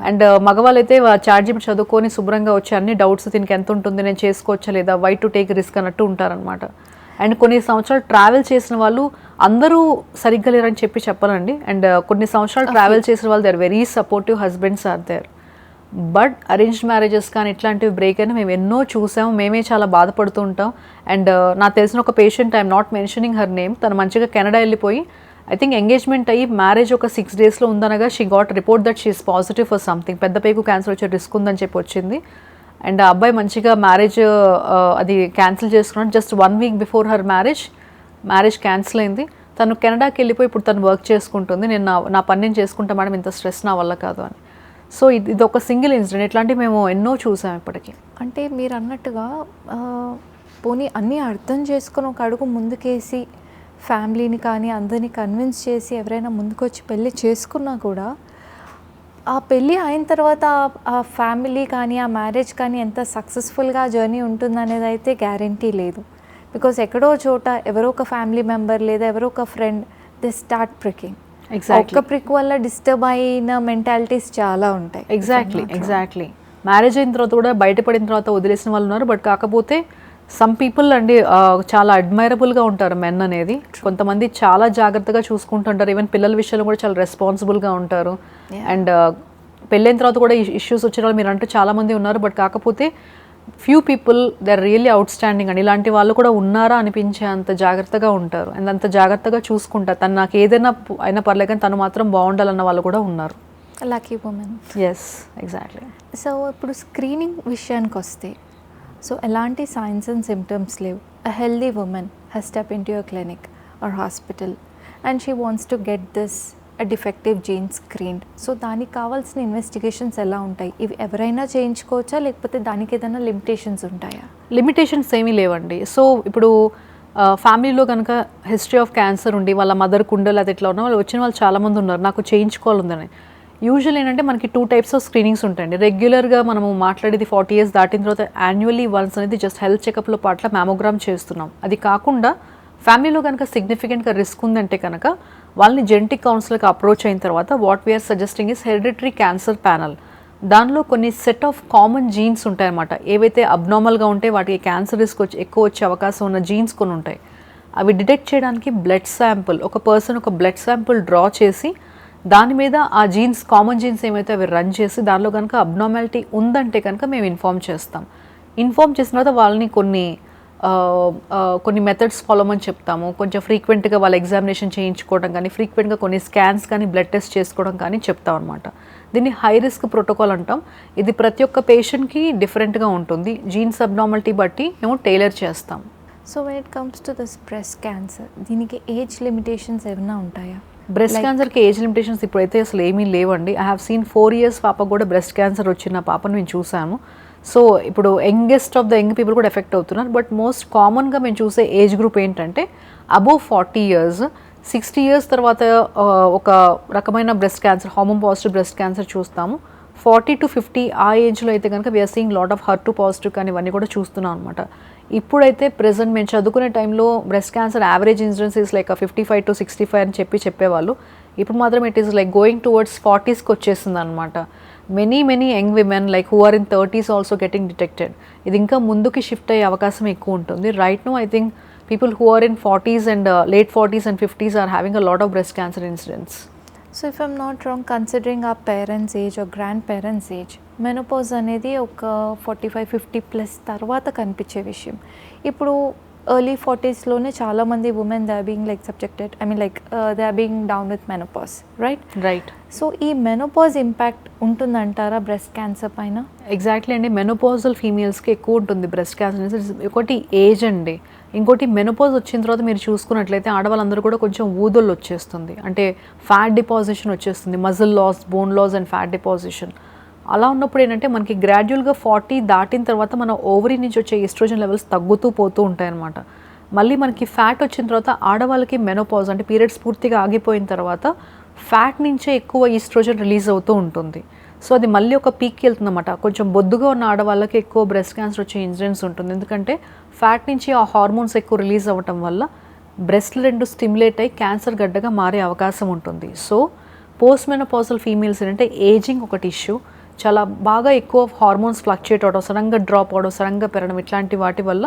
అండ్ మగవాళ్ళు అయితే చార్జీపీటీ చదువుకొని శుభ్రంగా వచ్చి అన్ని డౌట్స్, దీనికి ఎంత ఉంటుంది, నేను చేసుకోవచ్చా లేదా, వై టు టేక్ రిస్క్ అన్నట్టు ఉంటారనమాట. అండ్ కొన్ని సంవత్సరాలు ట్రావెల్ చేసిన వాళ్ళు అందరూ సరిగ్గా లేరని చెప్పాలండి. అండ్ కొన్ని సంవత్సరాలు ట్రావెల్ చేసిన వాళ్ళు their very supportive husbands are there. But arranged marriages కానీ ఇట్లాంటివి బ్రేక్ అయినా మేము ఎన్నో చూసాము. మేమే చాలా బాధపడుతూ ఉంటాం. అండ్ నాకు తెలిసిన ఒక patient, I'm not mentioning her name, తను మంచిగా కెనడా వెళ్ళిపోయి ఐ థింక్ ఎంగేజ్మెంట్ అయ్యి మ్యారేజ్ ఒక 6 డేస్లో ఉందనగా she got report that she is positive for something. పెద్ద పేగు క్యాన్సర్ వచ్చే రిస్క్ ఉందని చెప్పి వచ్చింది. అండ్ ఆ అబ్బాయి మంచిగా మ్యారేజ్ అది క్యాన్సిల్ చేసుకున్నాడు. Just 1 week before her marriage cancel అయింది. తను కెనడాకి వెళ్ళిపోయి ఇప్పుడు తను వర్క్ చేసుకుంటుంది. నేను నా పని నేను చేసుకుంటా మేడం, ఇంత స్ట్రెస్ నా వల్ల కాదు అని. సో ఇది ఒక సింగిల్ ఇన్సిడెంట్. ఇట్లాంటివి మేము ఎన్నో చూసాం ఇప్పటికీ. అంటే మీరు అన్నట్టుగా పోనీ అన్నీ అర్థం చేసుకొని ఒక అడుగు ముందుకేసి ఫ్యామిలీని కానీ అందరినీ కన్విన్స్ చేసి ఎవరైనా ముందుకొచ్చి పెళ్ళి చేసుకున్నా కూడా ఆ పెళ్ళి అయిన తర్వాత ఆ ఫ్యామిలీ కానీ ఆ మ్యారేజ్ కానీ ఎంత సక్సెస్ఫుల్గా జర్నీ ఉంటుందనేది అయితే గ్యారంటీ లేదు. బికాస్ ఎక్కడో చోట ఎవరో ఒక ఫ్యామిలీ మెంబర్ లేదా ఎవరో ఒక ఫ్రెండ్ దే స్టార్ట్ ప్రికింగ్. ఒక్క ప్రిక్ వల్ల డిస్టర్బ్ అయిన మెంటాలిటీస్ చాలా ఉంటాయి. ఎగ్జాక్ట్లీ. మ్యారేజ్ అయిన తర్వాత కూడా బయటపడిన తర్వాత వదిలేసిన వాళ్ళు ఉన్నారు. బట్ కాకపోతే సమ్ పీపుల్ అండి చాలా అడ్మైరబుల్గా ఉంటారు మెన్ అనేది. కొంతమంది చాలా జాగ్రత్తగా చూసుకుంటుంటారు, ఈవెన్ పిల్లల విషయంలో కూడా చాలా రెస్పాన్సిబుల్గా ఉంటారు. అండ్ పెళ్ళైన తర్వాత కూడా ఇష్యూస్ వచ్చిన వాళ్ళు మీరు అంటూ చాలామంది ఉన్నారు. బట్ కాకపోతే few people they are really outstanding అండి. ఇలాంటి వాళ్ళు కూడా ఉన్నారా అనిపించే అంత జాగ్రత్తగా ఉంటారు అండ్ అంత జాగ్రత్తగా చూసుకుంటారు. తను నాకు ఏదైనా అయినా పర్లేదు కానీ తను మాత్రం బాగుండాలన్న వాళ్ళు కూడా ఉన్నారు. Lucky women. Yes, exactly. So ఇప్పుడు స్క్రీనింగ్ విషయానికి వస్తే, సో ఎలాంటి సైన్స్ అండ్ సిమ్టమ్స్ లేవు. A healthy women has step into your clinic or hospital and she wants to get this a defective gene screened. So దానికి కావాల్సిన investigations ఎలా ఉంటాయి? ఇవి ఎవరైనా చేయించుకోవచ్చా, లేకపోతే దానికి ఏదైనా లిమిటేషన్స్ ఉంటాయా? లిమిటేషన్స్ ఏమీ లేవండి. సో ఇప్పుడు ఫ్యామిలీలో కనుక హిస్టరీ ఆఫ్ క్యాన్సర్ ఉండి వాళ్ళ మదర్కి ఉండే లేదా ఇట్లా ఉన్న వాళ్ళు వచ్చిన వాళ్ళు చాలామంది ఉన్నారు నాకు చేయించుకోవాలని. యూజువల్ ఏంటంటే మనకి 2 types ఆఫ్ స్క్రీనింగ్స్ ఉంటాయండి. రెగ్యులర్గా మనము మాట్లాడేది 40 years దాటిన తర్వాత యాన్యువల్లీ వన్స్ అనేది జస్ట్ హెల్త్ చెకప్లో పాట్ల మ్యామోగ్రామ్ చేస్తున్నాం. అది కాకుండా ఫ్యామిలీలో కనుక సిగ్నిఫికెంట్గా రిస్క్ ఉందంటే కనుక వాళ్ళని జెనెటిక్ కౌన్సిలర్కి అప్రోచ్ అయిన తర్వాత what we're suggesting is hereditary cancer panel. దానిలో కొన్ని సెట్ ఆఫ్ కామన్ జీన్స్ ఉంటాయన్నమాట. ఏవైతే అబ్నార్మల్గా ఉంటే వాటికి క్యాన్సర్ రిస్క్ ఎక్కువ వచ్చే అవకాశం ఉన్న జీన్స్ కొన్ని ఉంటాయి. అవి డిటెక్ట్ చేయడానికి బ్లడ్ శాంపుల్, ఒక పర్సన్ ఒక బ్లడ్ శాంపుల్ డ్రా చేసి దాని మీద ఆ జీన్స్, కామన్ జీన్స్ ఏమైతే అవి రన్ చేసి దానిలో కనుక అబ్నార్మాలిటీ ఉందంటే కనుక మేము ఇన్ఫామ్ చేస్తాం. ఇన్ఫామ్ చేసిన తర్వాత వాళ్ళని కొన్ని మెథడ్స్ ఫాలో అని చెప్తాము. కొంచెం ఫ్రీక్వెంట్గా వాళ్ళ ఎగ్జామినేషన్ చేయించుకోవడం కానీ, ఫ్రీక్వెంట్గా కొన్ని స్కాన్స్ కానీ, బ్లడ్ టెస్ట్ చేసుకోవడం కానీ చెప్తాం అనమాట. దీన్ని హై రిస్క్ ప్రోటోకాల్ అంటాం. ఇది ప్రతి ఒక్క పేషెంట్కి డిఫరెంట్గా ఉంటుంది. జీన్స్ అబ్నార్మాలిటీ బట్టి మేము టైలర్ చేస్తాం. So when it comes to this breast cancer, దీనికి ఏజ్ లిమిటేషన్స్ ఏమైనా ఉంటాయా? బ్రెస్ట్ క్యాన్సర్కి ఏజ్ లిమిటేషన్స్ ఇప్పుడైతే అసలు ఏమీ లేవండి. ఐ హ్యావ్ సీన్ 4 years పాపకు కూడా బ్రెస్ట్ క్యాన్సర్ వచ్చిన పాపను మేము చూసాము. సో ఇప్పుడు youngest of the young people కూడా ఎఫెక్ట్ అవుతున్నారు. బట్ మోస్ట్ కామన్గా మేము చూసే ఏజ్ గ్రూప్ ఏంటంటే అబోవ్ 40 years, 60 years తర్వాత ఒక రకమైన breast cancer, hormone positive breast cancer చూస్తాము. 40 to 50 ఆ ఏజ్లో అయితే కనుక we're seeing lot of HER2 positive కానీ ఇవన్నీ కూడా చూస్తున్నాం అనమాట. ఇప్పుడైతే ప్రెజెంట్ మేము చదువుకునే టైంలో breast cancer average incidence is like 55 to 65 అని చెప్పేవాళ్ళు. ఇప్పుడు మాత్రం it is like going towards 40sకి వచ్చేసింది అనమాట. Many young women like who are in 30s also getting detected. ఇది ఇంకా ముందుకి షిఫ్ట్ అయ్యే అవకాశం ఎక్కువ ఉంటుంది. Right no I think people who are in 40s and late 40s and 50s are having a lot of breast cancer incidents. So if I'm not wrong, considering ఆ parents age or grandparents age, menopause అనేది ఒక 45-50+ తర్వాత కనిపించే విషయం. ఇప్పుడు early 40sలోనే చాలామంది women they are being like subjected, I mean like they are being down with menopause, right? So ఈ మెనోపాజ్ ఇంపాక్ట్ ఉంటుందంటారా బ్రెస్ట్ క్యాన్సర్ పైన? ఎగ్జాక్ట్లీ అండి. మెనోపాజల్ ఫీమేల్స్కి ఎక్కువ ఉంటుంది బ్రెస్ట్ క్యాన్సర్. ఒకటి ఏజ్ అండి, ఇంకోటి మెనోపాజ్ వచ్చిన తర్వాత మీరు చూసుకున్నట్లయితే ఆడవాళ్ళందరూ కూడా కొంచెం ఊదొళ్ళు వచ్చేస్తుంది, అంటే ఫ్యాట్ డిపాజిషన్ వచ్చేస్తుంది, muscle loss, bone loss and fat deposition. అలా ఉన్నప్పుడు ఏంటంటే మనకి గ్రాడ్యువల్గా 40 దాటిన తర్వాత మన ఓవరీ నుంచి వచ్చే ఈస్ట్రోజన్ లెవెల్స్ తగ్గుతూ పోతూ ఉంటాయన్నమాట. మళ్ళీ మనకి ఫ్యాట్ వచ్చిన తర్వాత ఆడవాళ్ళకి మెనోపాజ్ అంటే పీరియడ్స్ పూర్తిగా ఆగిపోయిన తర్వాత ఫ్యాట్ నుంచే ఎక్కువ ఈస్ట్రోజన్ రిలీజ్ అవుతూ ఉంటుంది. సో అది మళ్ళీ ఒక పీక్కి వెళ్తుంది అన్నమాట. కొంచెం బొద్దుగా ఉన్న ఆడవాళ్ళకి ఎక్కువ బ్రెస్ట్ క్యాన్సర్ వచ్చే ఇన్సిడెంట్స్ ఉంటుంది. ఎందుకంటే ఫ్యాట్ నుంచి ఆ హార్మోన్స్ ఎక్కువ రిలీజ్ అవ్వటం వల్ల బ్రెస్ట్లు 2 స్టిమ్యులేట్ అయ్యి క్యాన్సర్ గడ్డగా మారే అవకాశం ఉంటుంది. సో పోస్ట్ మెనోపాజల్ ఫీమేల్స్ ఏంటంటే ఏజింగ్ ఒకటి ఇష్యూ, చాలా బాగా ఎక్కువ హార్మోన్స్ ఫ్లక్చుయేట్ అవడం, సడన్గా డ్రాప్ అవడం, సడన్గా పెరగడం, ఇట్లాంటి వాటి వల్ల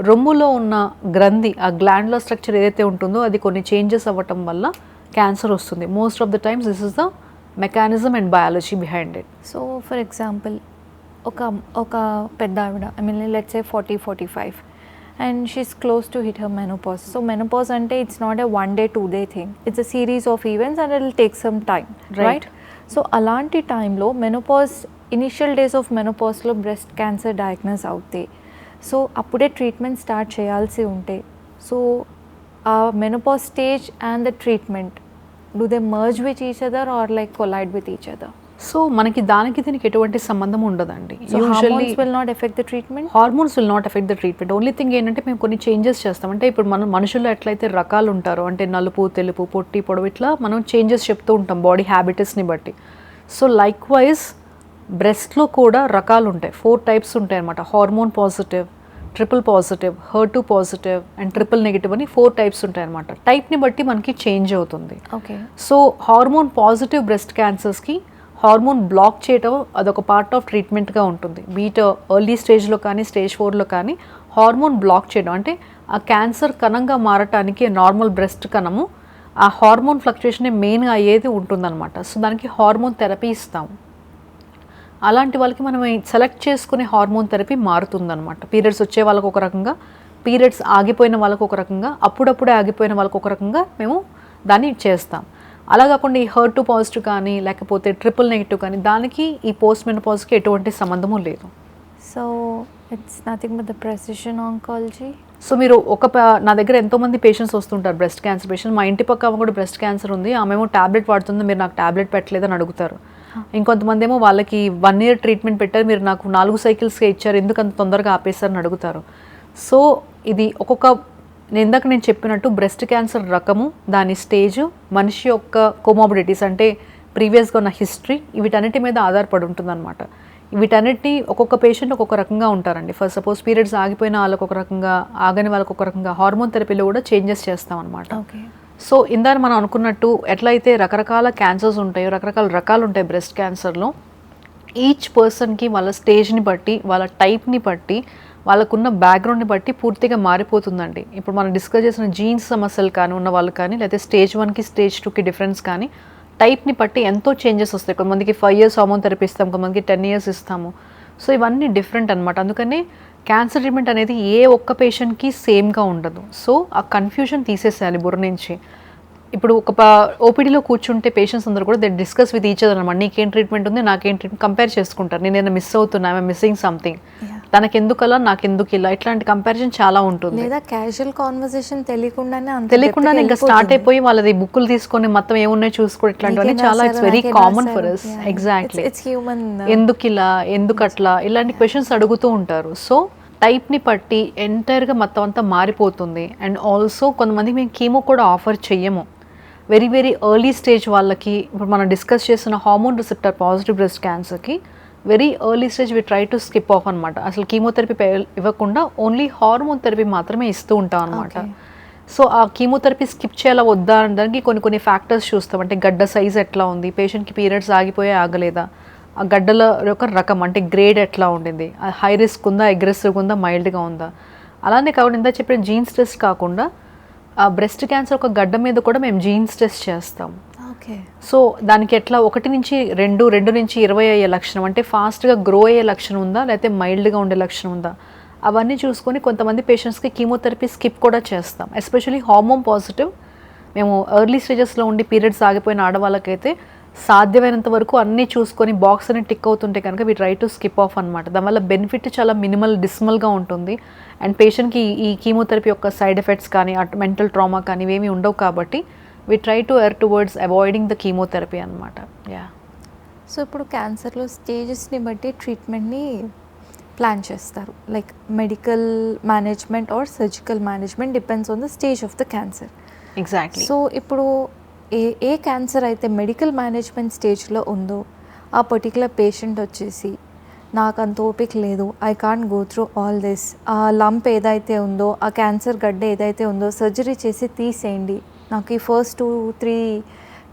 రొమ్ములో ఉన్న గ్రంథి, ఆ గ్లాండ్యులర్ స్ట్రక్చర్ ఏదైతే ఉంటుందో అది కొన్ని చేంజెస్ అవ్వటం వల్ల క్యాన్సర్ వస్తుంది. Most of the times this is the mechanism and biology behind it. So for example ఒక పెద్ద ఆవిడ, I mean let's say 40-45 and she's close to hit her menopause. So menopause అంటే it's not a 1 day 2 day thing, it's a series of events and it will take some time, right? So అలాంటి టైంలో menopause, initial days of మెనోపాజ్లో breast cancer diagnose అవుతాయి. So అప్పుడే treatment start చేయాల్సి ఉంటే, so ఆ menopause stage and the treatment, do they merge with each other or like collide with each other? So మనకి దీనికి ఎటువంటి సంబంధం ఉండదండి. So hormones will not affect the treatment? Hormones will not effect the treatment. Only thing ఏంటంటే మేము కొన్ని changes చేస్తాం. అంటే ఇప్పుడు మనం మనుషుల్లో ఎట్లయితే రకాలు ఉంటారో, అంటే నలుపు, తెలుపు, పొట్టి, పొడవు, ఇట్లా మనం చేంజెస్ చెప్తూ ఉంటాం బాడీ హ్యాబిటస్ని బట్టి. సో లైక్ వైజ్ బ్రెస్ట్లో కూడా రకాలు ఉంటాయి. 4 types ఉంటాయి అన్నమాట. Hormone positive, triple positive, HER2 positive and triple negative అని 4 types ఉంటాయి అన్నమాట. టైప్ని బట్టి మనకి చేంజ్ అవుతుంది. Okay. So hormone positive breast క్యాన్సర్స్కి హార్మోన్ బ్లాక్ చేయటం అదొక పార్ట్ ఆఫ్ ట్రీట్మెంట్గా ఉంటుంది. బీట్ ఎర్లీ స్టేజ్లో కానీ, స్టేజ్ 4లో కానీ హార్మోన్ బ్లాక్ చేయడం, అంటే ఆ క్యాన్సర్ కణంగా మారటానికి నార్మల్ బ్రెస్ట్ కణము ఆ హార్మోన్ ఫ్లక్చుయేషన్ మెయిన్గా అయ్యేది ఉంటుందన్నమాట. సో దానికి హార్మోన్ థెరపీ ఇస్తాము. అలాంటి వాళ్ళకి మనం సెలెక్ట్ చేసుకునే హార్మోన్ థెరపీ మారుతుందన్నమాట. పీరియడ్స్ వచ్చే వాళ్ళకు ఒక రకంగా, పీరియడ్స్ ఆగిపోయిన వాళ్ళకు ఒక రకంగా, అప్పుడప్పుడే ఆగిపోయిన వాళ్ళకు ఒక రకంగా మేము దాన్ని చేస్తాం. అలా కాకుండా ఈ HER2 పాజిటివ్ కానీ లేకపోతే ట్రిపుల్ నెగిటివ్ కానీ దానికి ఈ పోస్ట్ మెనోపాజ్కి ఎటువంటి సంబంధము లేదు. So it's nothing but the precision oncology. So మీరు నా దగ్గర ఎంతోమంది పేషెంట్స్ వస్తుంటారు, బ్రెస్ట్ క్యాన్సర్ పేషెంట్. మా ఇంటి పక్క ఆమె కూడా బ్రెస్ట్ క్యాన్సర్ ఉంది, ఆమెమో ట్యాబ్లెట్ వాడుతుంది, మీరు నాకు ట్యాబ్లెట్ పెట్టలేదని అడుగుతారు. ఇంకొంతమంది ఏమో వాళ్ళకి 1 year ట్రీట్మెంట్ పెట్టారు, మీరు నాకు 4 cyclesకే ఇచ్చారు, ఎందుకు అంత తొందరగా ఆపేస్తారని అడుగుతారు. సో ఇది ఇందాక నేను చెప్పినట్టు బ్రెస్ట్ క్యాన్సర్ రకము, దాని స్టేజు, మనిషి యొక్క కోమాబిడిటీస్ అంటే ప్రీవియస్గా ఉన్న హిస్టరీ, వీటన్నిటి మీద ఆధారపడి ఉంటుందన్నమాట. వీటన్నిటిని ఒక్కొక్క పేషెంట్ ఒక్కొక్క రకంగా ఉంటారండి. ఫర్ సపోజ్ పీరియడ్స్ ఆగిపోయిన వాళ్ళకి ఒక రకంగా, ఆగని వాళ్ళకి ఒక రకంగా, హార్మోన్ థెరపీలో కూడా చేంజెస్ చేస్తాం అనమాట. సో ఇందాక మనం అనుకున్నట్టు ఎట్లయితే రకరకాల క్యాన్సర్స్ ఉంటాయో, రకరకాల రకాలు ఉంటాయి బ్రెస్ట్ క్యాన్సర్లో, ఈచ్ పర్సన్కి వాళ్ళ స్టేజ్ని బట్టి, వాళ్ళ టైప్ని బట్టి, వాళ్ళకున్న బ్యాక్గ్రౌండ్ని బట్టి పూర్తిగా మారిపోతుందండి. ఇప్పుడు మనం డిస్కస్ చేసిన జీన్స్ సమస్యలు కానీ ఉన్న వాళ్ళు కానీ, లేకపోతే స్టేజ్ 1కి స్టేజ్ 2కి డిఫరెన్స్ కానీ, టైప్ని బట్టి ఎంతో చేంజెస్ వస్తాయి. కొంతమందికి 5 years హార్మోన్ థెరపీ ఇస్తాం, కొంతమందికి 10 years ఇస్తాము. సో ఇవన్నీ డిఫరెంట్ అనమాట. అందుకని క్యాన్సర్ ట్రీట్మెంట్ అనేది ఏ ఒక్క పేషెంట్కి సేమ్గా ఉండదు. సో ఆ కన్ఫ్యూజన్ తీసేసేయాలి బుర్ర నుంచి. ఇప్పుడు ఒక ఓపీడీలో కూర్చుంటే పేషెంట్స్ అందరూ కూడా they discuss with each other అనమాట. నీకేం ట్రీట్మెంట్ ఉంది, నాకేం ట్రీట్మెంట్, కంపేర్ చేసుకుంటారు. నేను మిస్ అవుతున్నా, ఐఎమ్ మిస్సింగ్ సంథింగ్, తనకెందుకు అలా, నాకెందుకు ఇలా, ఇట్లాంటి కంపారిజన్ చాలా ఉంటుంది. లేదా క్యాజువల్ కాన్వర్సేషన్ తెలియకుండానే ఇంకా స్టార్ట్ అయిపోయి వాళ్ళది బుక్కులు తీసుకొని మొత్తం ఏమున్నాయో చూసుకోవడం, ఇట్లాంటివన్నీ చాలా it's very common for us. Exactly, ఎందుకు ఇలా, ఎందుకు అట్లా, ఇలాంటి క్వశ్చన్స్ అడుగుతూ ఉంటారు. సో టైప్ని బట్టి ఎంటైర్గా మొత్తం అంతా మారిపోతుంది. అండ్ ఆల్సో కొంతమందికి మేము కీమో కూడా ఆఫర్ చెయ్యము. వెరీ వెరీ ఎర్లీ స్టేజ్ వాళ్ళకి, ఇప్పుడు మనం డిస్కస్ చేసిన హార్మోన్ రిసెప్టర్ పాజిటివ్ బ్రెస్ట్ క్యాన్సర్కి very early stage we try to skip off అనమాట. అసలు కీమోథెరపీ ఇవ్వకుండా ఓన్లీ హార్మోన్ థెరపీ మాత్రమే ఇస్తూ ఉంటాం అనమాట. సో ఆ కీమోథెరపీ స్కిప్ చేయాలా వద్దా అనడానికి కొన్ని ఫ్యాక్టర్స్ చూస్తాం. అంటే గడ్డ సైజ్ ఎట్లా ఉంది, పేషెంట్కి పీరియడ్స్ ఆగిపోయా ఆగలేదా, ఆ గడ్డల యొక్క రకం అంటే గ్రేడ్ ఎట్లా ఉండింది, హై రిస్క్ ఉందా, అగ్రెసివ్గా ఉందా, మైల్డ్గా ఉందా. అలానే కాకుండా ఇందా చెప్పిన జీన్స్ టెస్ట్ కాకుండా ఆ బ్రెస్ట్ క్యాన్సర్ ఒక గడ్డ మీద కూడా మేము జీన్స్ టెస్ట్ చేస్తాం. సో దానికి ఎట్లా 1 నుంచి 2, 2 నుంచి 20 అయ్యే లక్షణం, అంటే ఫాస్ట్గా గ్రో అయ్యే లక్షణం ఉందా, లేకపోతే మైల్డ్గా ఉండే లక్షణం ఉందా, అవన్నీ చూసుకొని కొంతమంది పేషెంట్స్కి కీమోథెరపీ స్కిప్ కూడా చేస్తాం. ఎస్పెషల్లీ హార్మోన్ పాజిటివ్ మేము ఎర్లీ స్టేజెస్లో ఉండి పీరియడ్స్ ఆగిపోయిన ఆడవాళ్ళకైతే సాధ్యమైనంత వరకు అన్నీ చూసుకొని బాక్స్ అని టిక్ అవుతుంటే కనుక we try to skip off అనమాట. దానివల్ల బెనిఫిట్ చాలా మినిమల్, డిస్మల్గా ఉంటుంది. అండ్ పేషెంట్కి ఈ కీమోథెరపీ యొక్క సైడ్ ఎఫెక్ట్స్ కానీ మెంటల్ ట్రామా కానీ ఇవేమీ ఉండవు. కాబట్టి we try to er towards avoiding the chemotherapy అనమాట. యా. సో ఇప్పుడు క్యాన్సర్లో స్టేజెస్ని బట్టి ట్రీట్మెంట్ని ప్లాన్ చేస్తారు. Like medical management or surgical management depends on the stage of the cancer. Exactly. So ఇప్పుడు ఏ క్యాన్సర్ అయితే మెడికల్ మేనేజ్మెంట్ స్టేజ్లో ఉందో ఆ పర్టికులర్ పేషెంట్ వచ్చేసి నాకు అంత ఓపిక లేదు, I can't go through all this, ఆ లంప్ ఏదైతే ఉందో, ఆ క్యాన్సర్ గడ్డ ఏదైతే ఉందో సర్జరీ చేసి తీసేయండి, నాకు ఈ ఫస్ట్ 2-3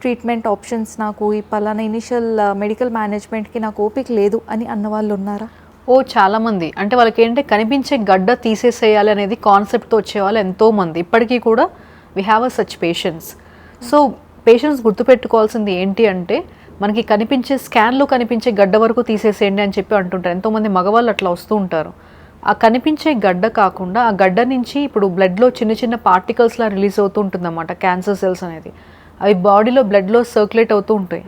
ట్రీట్మెంట్ ఆప్షన్స్, నాకు ఈ పలానా ఇనిషియల్ మెడికల్ మేనేజ్మెంట్కి నాకు ఓపిక లేదు అని అన్నవాళ్ళు ఉన్నారా? చాలామంది. అంటే వాళ్ళకి ఏంటంటే కనిపించే గడ్డ తీసేసేయాలి అనేది కాన్సెప్ట్తో వచ్చేవాళ్ళు ఎంతోమంది. ఇప్పటికీ కూడా we have a such patients. So patients గుర్తుపెట్టుకోవాల్సింది ఏంటి అంటే, మనకి కనిపించే స్కాన్లో కనిపించే గడ్డ వరకు తీసేసేయండి అని చెప్పి అంటుంటారు. ఎంతోమంది మగవాళ్ళు అట్లా వస్తూ ఉంటారు. ఆ కనిపించే గడ్డ కాకుండా ఆ గడ్డ నుంచి ఇప్పుడు బ్లడ్లో చిన్న చిన్న పార్టికల్స్లా రిలీజ్ అవుతూ ఉంటుందన్నమాట క్యాన్సర్ సెల్స్ అనేది. అవి బాడీలో బ్లడ్లో సర్క్యులేట్ అవుతూ ఉంటాయి.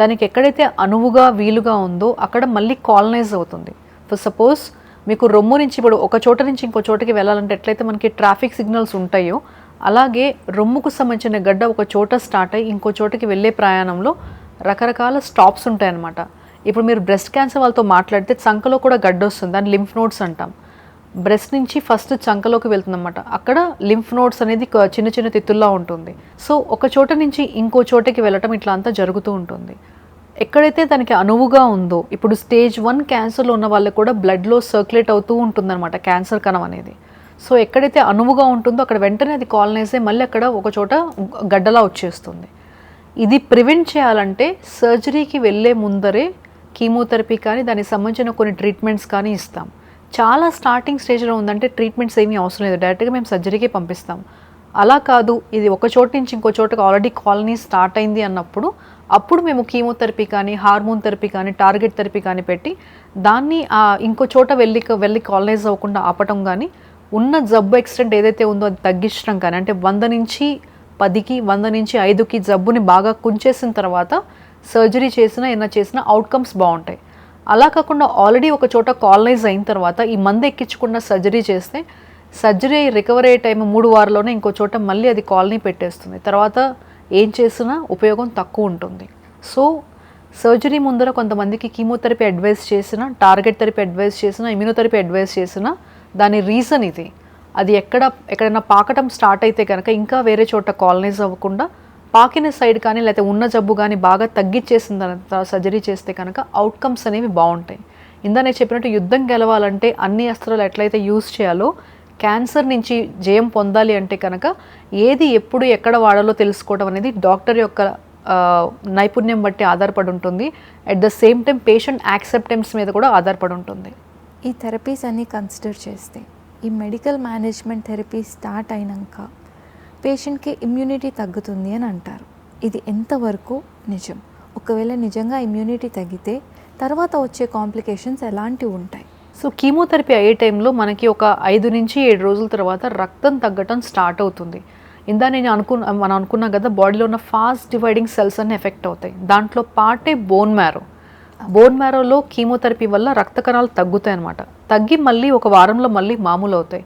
దానికి ఎక్కడైతే అనువుగా వీలుగా ఉందో అక్కడ మళ్ళీ కాలనైజ్ అవుతుంది. ఫర్ సపోజ్ మీకు రొమ్ము నుంచి ఇప్పుడు ఒక చోట నుంచి ఇంకో చోటకి వెళ్ళాలంటే ఎట్లయితే మనకి ట్రాఫిక్ సిగ్నల్స్ ఉంటాయో, అలాగే రొమ్ముకు సంబంధించిన గడ్డ ఒక చోట స్టార్ట్ అయ్యి ఇంకో చోటకి వెళ్ళే ప్రయాణంలో రకరకాల స్టాప్స్ ఉంటాయన్నమాట. ఇప్పుడు మీరు బ్రెస్ట్ క్యాన్సర్ వాళ్ళతో మాట్లాడితే చంకలో కూడా గడ్డ వస్తుంది, దాన్ని లింఫ్ నోడ్స్ అంటాం. బ్రెస్ట్ నుంచి ఫస్ట్ చంకలోకి వెళ్తుందన్నమాట. అక్కడ లింఫ్ నోడ్స్ అనేది చిన్న చిన్న తిత్తుల్లా ఉంటుంది. సో ఒక చోట నుంచి ఇంకో చోటకి వెళ్ళటం ఇట్లా అంతా జరుగుతూ ఉంటుంది. ఎక్కడైతే దానికి అనువుగా ఉందో, ఇప్పుడు స్టేజ్ 1 క్యాన్సర్లో ఉన్న వాళ్ళకి కూడా బ్లడ్లో సర్క్యులేట్ అవుతూ ఉంటుందన్నమాట క్యాన్సర్ కణం అనేది. సో ఎక్కడైతే అనువుగా ఉంటుందో అక్కడ వెంటనే అది కాలనైజ్ అయ్యి మళ్ళీ అక్కడ ఒక చోట గడ్డలా వచ్చేస్తుంది. ఇది ప్రివెంట్ చేయాలంటే సర్జరీకి వెళ్ళే ముందరే కీమోథెరపీ కానీ దానికి సంబంధించిన కొన్ని ట్రీట్మెంట్స్ కానీ ఇస్తాం. చాలా స్టార్టింగ్ స్టేజ్లో ఉందంటే ట్రీట్మెంట్స్ ఏమీ అవసరం లేదు, డైరెక్ట్గా మేము సర్జరీకే పంపిస్తాం. అలా కాదు, ఇది ఒక చోటు నుంచి ఇంకో చోటుకి ఆల్రెడీ కాలనీ స్టార్ట్ అయింది అన్నప్పుడు అప్పుడు మేము కీమోథెరపీ కానీ హార్మోన్ థెరపీ కానీ టార్గెట్ థెరపీ కానీ పెట్టి దాన్ని ఇంకో చోట వెళ్ళి కాలనైజ్ అవ్వకుండా ఆపటం కానీ, ఉన్న జబ్బు ఎక్స్టెంట్ ఏదైతే ఉందో అది తగ్గించడం కానీ, అంటే 100 నుంచి 10కి 100 నుంచి 5కి జబ్బుని బాగా కుంచేసిన తర్వాత సర్జరీ చేసినా ఏమైనా చేసినా అవుట్కమ్స్ బాగుంటాయి. అలా కాకుండా ఆల్రెడీ ఒక చోట కాలనైజ్ అయిన తర్వాత ఈ మందు ఎక్కించకుండా సర్జరీ చేస్తే సర్జరీ రికవరీ అయ్యే టైం 3 వారాల్లోనే ఇంకో చోట మళ్ళీ అది కాలనీ పెట్టేస్తుంది. తర్వాత ఏం చేసినా ఉపయోగం తక్కువ ఉంటుంది. సో సర్జరీ ముందర కొంతమందికి కీమోథెరపీ అడ్వైస్ చేసిన, టార్గెట్ థెరపీ అడ్వైస్ చేసిన, ఇమ్యూనోథెరపీ అడ్వైస్ చేసిన, దాని రీజన్ ఇది. అది ఎక్కడైనా పాకటం స్టార్ట్ అయితే కనుక ఇంకా వేరే చోట కాలనైజ్ అవ్వకుండా పాకిన సైడ్ కానీ లేకపోతే ఉన్న జబ్బు కానీ బాగా తగ్గించేసిన తర్వాత సర్జరీ చేస్తే కనుక అవుట్కమ్స్ అనేవి బాగుంటాయి. ఇందా నేను చెప్పినట్టు యుద్ధం గెలవాలంటే అన్ని అస్త్రాలు ఎట్లయితే యూజ్ చేయాలో, క్యాన్సర్ నుంచి జయం పొందాలి అంటే కనుక ఏది ఎప్పుడు ఎక్కడ వాడాలో తెలుసుకోవడం అనేది డాక్టర్ యొక్క నైపుణ్యం బట్టి ఆధారపడి ఉంటుంది. At the same time patient acceptance మీద కూడా ఆధారపడి ఉంటుంది. ఈ థెరపీస్ అన్నీ కన్సిడర్ చేస్తే ఈ మెడికల్ మేనేజ్మెంట్ థెరపీ స్టార్ట్ అయినాక పేషెంట్కి ఇమ్యూనిటీ తగ్గుతుంది అని అంటారు. ఇది ఎంతవరకు నిజం? ఒకవేళ నిజంగా ఇమ్యూనిటీ తగ్గితే తర్వాత వచ్చే కాంప్లికేషన్స్ ఎలాంటివి ఉంటాయి? సో కీమోథెరపీ అయ్యే టైంలో మనకి ఒక 5 నుంచి 7 రోజుల తర్వాత రక్తం తగ్గటం స్టార్ట్ అవుతుంది. మనం అనుకున్నాం కదా, బాడీలో ఉన్న ఫాస్ట్ డివైడింగ్ సెల్స్ అన్ని ఎఫెక్ట్ అవుతాయి. దాంట్లో పార్టే బోన్ మ్యారోలో కీమోథెరపీ వల్ల రక్త కణాలు తగ్గుతాయి అన్నమాట. తగ్గి మళ్ళీ ఒక వారంలో మళ్ళీ మామూలు అవుతాయి.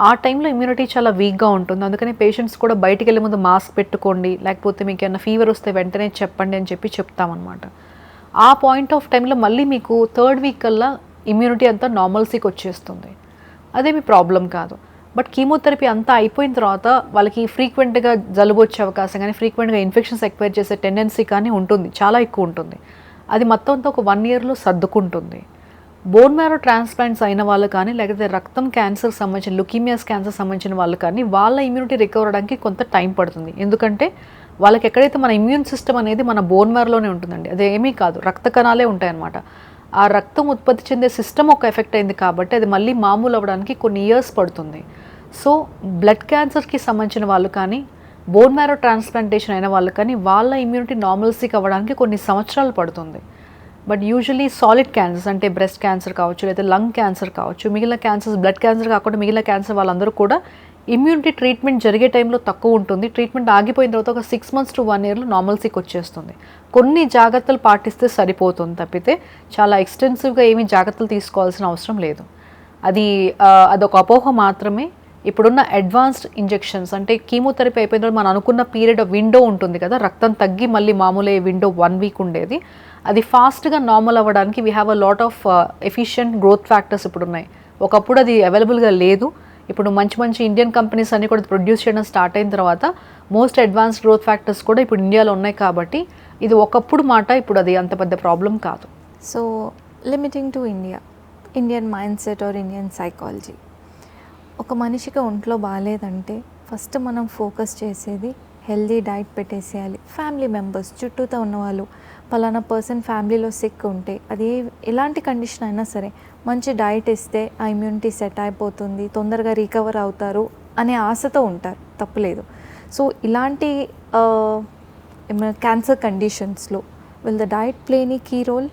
ఆ టైంలో ఇమ్యూనిటీ చాలా వీక్గా ఉంటుంది. అందుకని పేషెంట్స్ కూడా బయటికి వెళ్ళే ముందు మాస్క్ పెట్టుకోండి, లేకపోతే మీకు ఏమైనా ఫీవర్ వస్తే వెంటనే చెప్పండి అని చెప్తామన్నమాట. ఆ పాయింట్ ఆఫ్ టైంలో మళ్ళీ మీకు 3rd వీక్ కల్లా ఇమ్యూనిటీ అంతా నార్మల్సీకి వచ్చేస్తుంది. అదేమి ప్రాబ్లం కాదు. బట్ కీమోథెరపీ అంతా అయిపోయిన తర్వాత వాళ్ళకి ఫ్రీక్వెంట్గా జలుబు వచ్చే అవకాశం కానీ, ఫ్రీక్వెంట్గా ఇన్ఫెక్షన్స్ ఎక్వైర్ చేసే టెండెన్సీ కానీ ఉంటుంది, చాలా ఎక్కువ ఉంటుంది. అది మొత్తం అంతా ఒక 1 ఇయర్లో సర్దుకుంటుంది. బోన్ మ్యారో ట్రాన్స్ప్లాంట్స్ అయిన వాళ్ళు కానీ, లేకపోతే రక్తం క్యాన్సర్ సంబంధించిన లుకీమియాస్ క్యాన్సర్ సంబంధించిన వాళ్ళు కానీ వాళ్ళ ఇమ్యూనిటీ రికవర్ అవడానికి కొంత టైం పడుతుంది. ఎందుకంటే వాళ్ళకి ఎక్కడైతే మన ఇమ్యూన్ సిస్టమ్ అనేది మన బోన్ మ్యారోలోనే ఉంటుందండి, అది ఏమీ కాదు, రక్త కణాలే ఉంటాయన్నమాట. ఆ రక్తం ఉత్పత్తి చెందే సిస్టమ్ ఒక ఎఫెక్ట్ అయింది కాబట్టి అది మళ్ళీ మామూలు అవ్వడానికి కొన్ని ఇయర్స్ పడుతుంది. సో బ్లడ్ క్యాన్సర్కి సంబంధించిన వాళ్ళు కానీ, బోన్ మ్యారో ట్రాన్స్ప్లాంటేషన్ అయిన వాళ్ళు కానీ వాళ్ళ ఇమ్యూనిటీ నార్మల్సీకి అవ్వడానికి కొన్ని సంవత్సరాలు పడుతుంది. బట్ యూజువలీ సాలిడ్ క్యాన్సర్స్ అంటే బ్రెస్ట్ క్యాన్సర్ కావచ్చు, లేదా లంగ్ క్యాన్సర్ కావచ్చు, మిగిలిన క్యాన్సర్స్, బ్లడ్ క్యాన్సర్ కాకుండా మిగిలిన క్యాన్సర్ వాళ్ళందరూ కూడా ఇమ్యూనిటీ ట్రీట్మెంట్ జరిగే టైంలో తక్కువ ఉంటుంది. ట్రీట్మెంట్ ఆగిపోయిన తర్వాత ఒక 6 months to 1 yearలో నార్మల్సీకి వచ్చేస్తుంది. కొన్ని జాగ్రత్తలు పాటిస్తే సరిపోతుంది తప్పితే చాలా ఎక్స్టెన్సివ్గా ఏమీ జాగ్రత్తలు తీసుకోవాల్సిన అవసరం లేదు. అదొక అపోహ మాత్రమే. ఇప్పుడున్న అడ్వాన్స్డ్ ఇంజెక్షన్స్ అంటే కీమోథెరపీ అయిపోయిన తర్వాత మనం అనుకున్న పీరియడ్ విండో ఉంటుంది కదా, రక్తం తగ్గి మళ్ళీ మామూలు విండో 1 week ఉండేది, అది ఫాస్ట్గా నార్మల్ అవ్వడానికి we have a lot of efficient growth factors ఇప్పుడు ఉన్నాయి. ఒకప్పుడు అది అవైలబుల్గా లేదు. ఇప్పుడు మంచి ఇండియన్ కంపెనీస్ అన్నీ కూడా ప్రొడ్యూస్ చేయడం స్టార్ట్ అయిన తర్వాత మోస్ట్ అడ్వాన్స్డ్ గ్రోత్ ఫ్యాక్టర్స్ కూడా ఇప్పుడు ఇండియాలో ఉన్నాయి. కాబట్టి ఇది ఒకప్పుడు మాట, ఇప్పుడు అది అంత పెద్ద ప్రాబ్లం కాదు. So limiting to Indian mind set or Indian psychology, ఒక మనిషికి ఒంట్లో బాగాలేదంటే ఫస్ట్ మనం ఫోకస్ చేసేది హెల్దీ డైట్ పెట్టేసేయాలి. ఫ్యామిలీ మెంబర్స్ చుట్టూతో ఉన్నవాళ్ళు పలానా పర్సన్ ఫ్యామిలీలో సిక్ ఉంటే అది ఎలాంటి కండిషన్ అయినా సరే మంచి డైట్ ఇస్తే ఆ ఇమ్యూనిటీ సెట్ అయిపోతుంది, తొందరగా రికవర్ అవుతారు అనే ఆశతో ఉంటారు, తప్పులేదు. సో ఇలాంటి క్యాన్సర్ కండిషన్స్లో will the diet play any key role?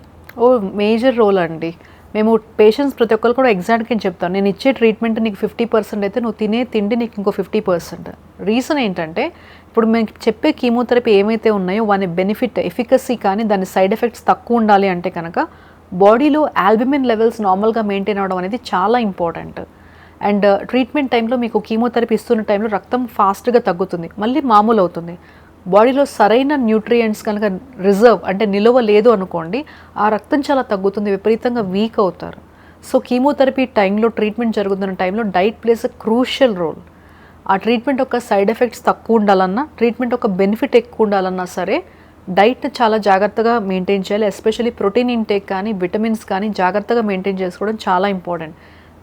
Major role అండి. మేము పేషెంట్స్ ప్రతి ఒక్కరు కూడా ఎగ్జాక్ట్గా చెప్తాను, నేను ఇచ్చే ట్రీట్మెంట్ నీకు 50% అయితే నువ్వు తినే తిండి నీకు ఇంకో 50%. రీజన్ ఏంటంటే ఇప్పుడు మేము చెప్పే కీమోథెరపీ ఏమైతే ఉన్నాయో వాని బెనిఫిట్, ఎఫికసీ కానీ దాని సైడ్ ఎఫెక్ట్స్ తక్కువ ఉండాలి అంటే కనుక బాడీలో ఆల్బుమిన్ లెవెల్స్ నార్మల్గా మెయింటైన్ అవ్వడం అనేది చాలా ఇంపార్టెంట్. అండ్ ట్రీట్మెంట్ టైంలో మీకు కీమోథెరపీ ఇస్తున్న టైంలో రక్తం ఫాస్ట్గా తగ్గుతుంది, మళ్ళీ మామూలు అవుతుంది. బాడీలో సరైన న్యూట్రియంట్స్ కనుక రిజర్వ్ అంటే నిలువ లేదు అనుకోండి, ఆ రక్తం చాలా తగ్గుతుంది, విపరీతంగా వీక్ అవుతారు. సో కీమోథెరపీ టైంలో, ట్రీట్మెంట్ జరుగుతున్న టైంలో diet plays a crucial role. ఆ ట్రీట్మెంట్ యొక్క సైడ్ ఎఫెక్ట్స్ తక్కువ ఉండాలన్నా, ట్రీట్మెంట్ యొక్క బెనిఫిట్ ఎక్కువ ఉండాలన్నా సరే డైట్ చాలా జాగ్రత్తగా మెయింటైన్ చేయాలి. ఎస్పెషల్లీ ప్రోటీన్ ఇంటేక్ కానీ, విటమిన్స్ కానీ జాగ్రత్తగా మెయింటైన్ చేసుకోవడం చాలా ఇంపార్టెంట్.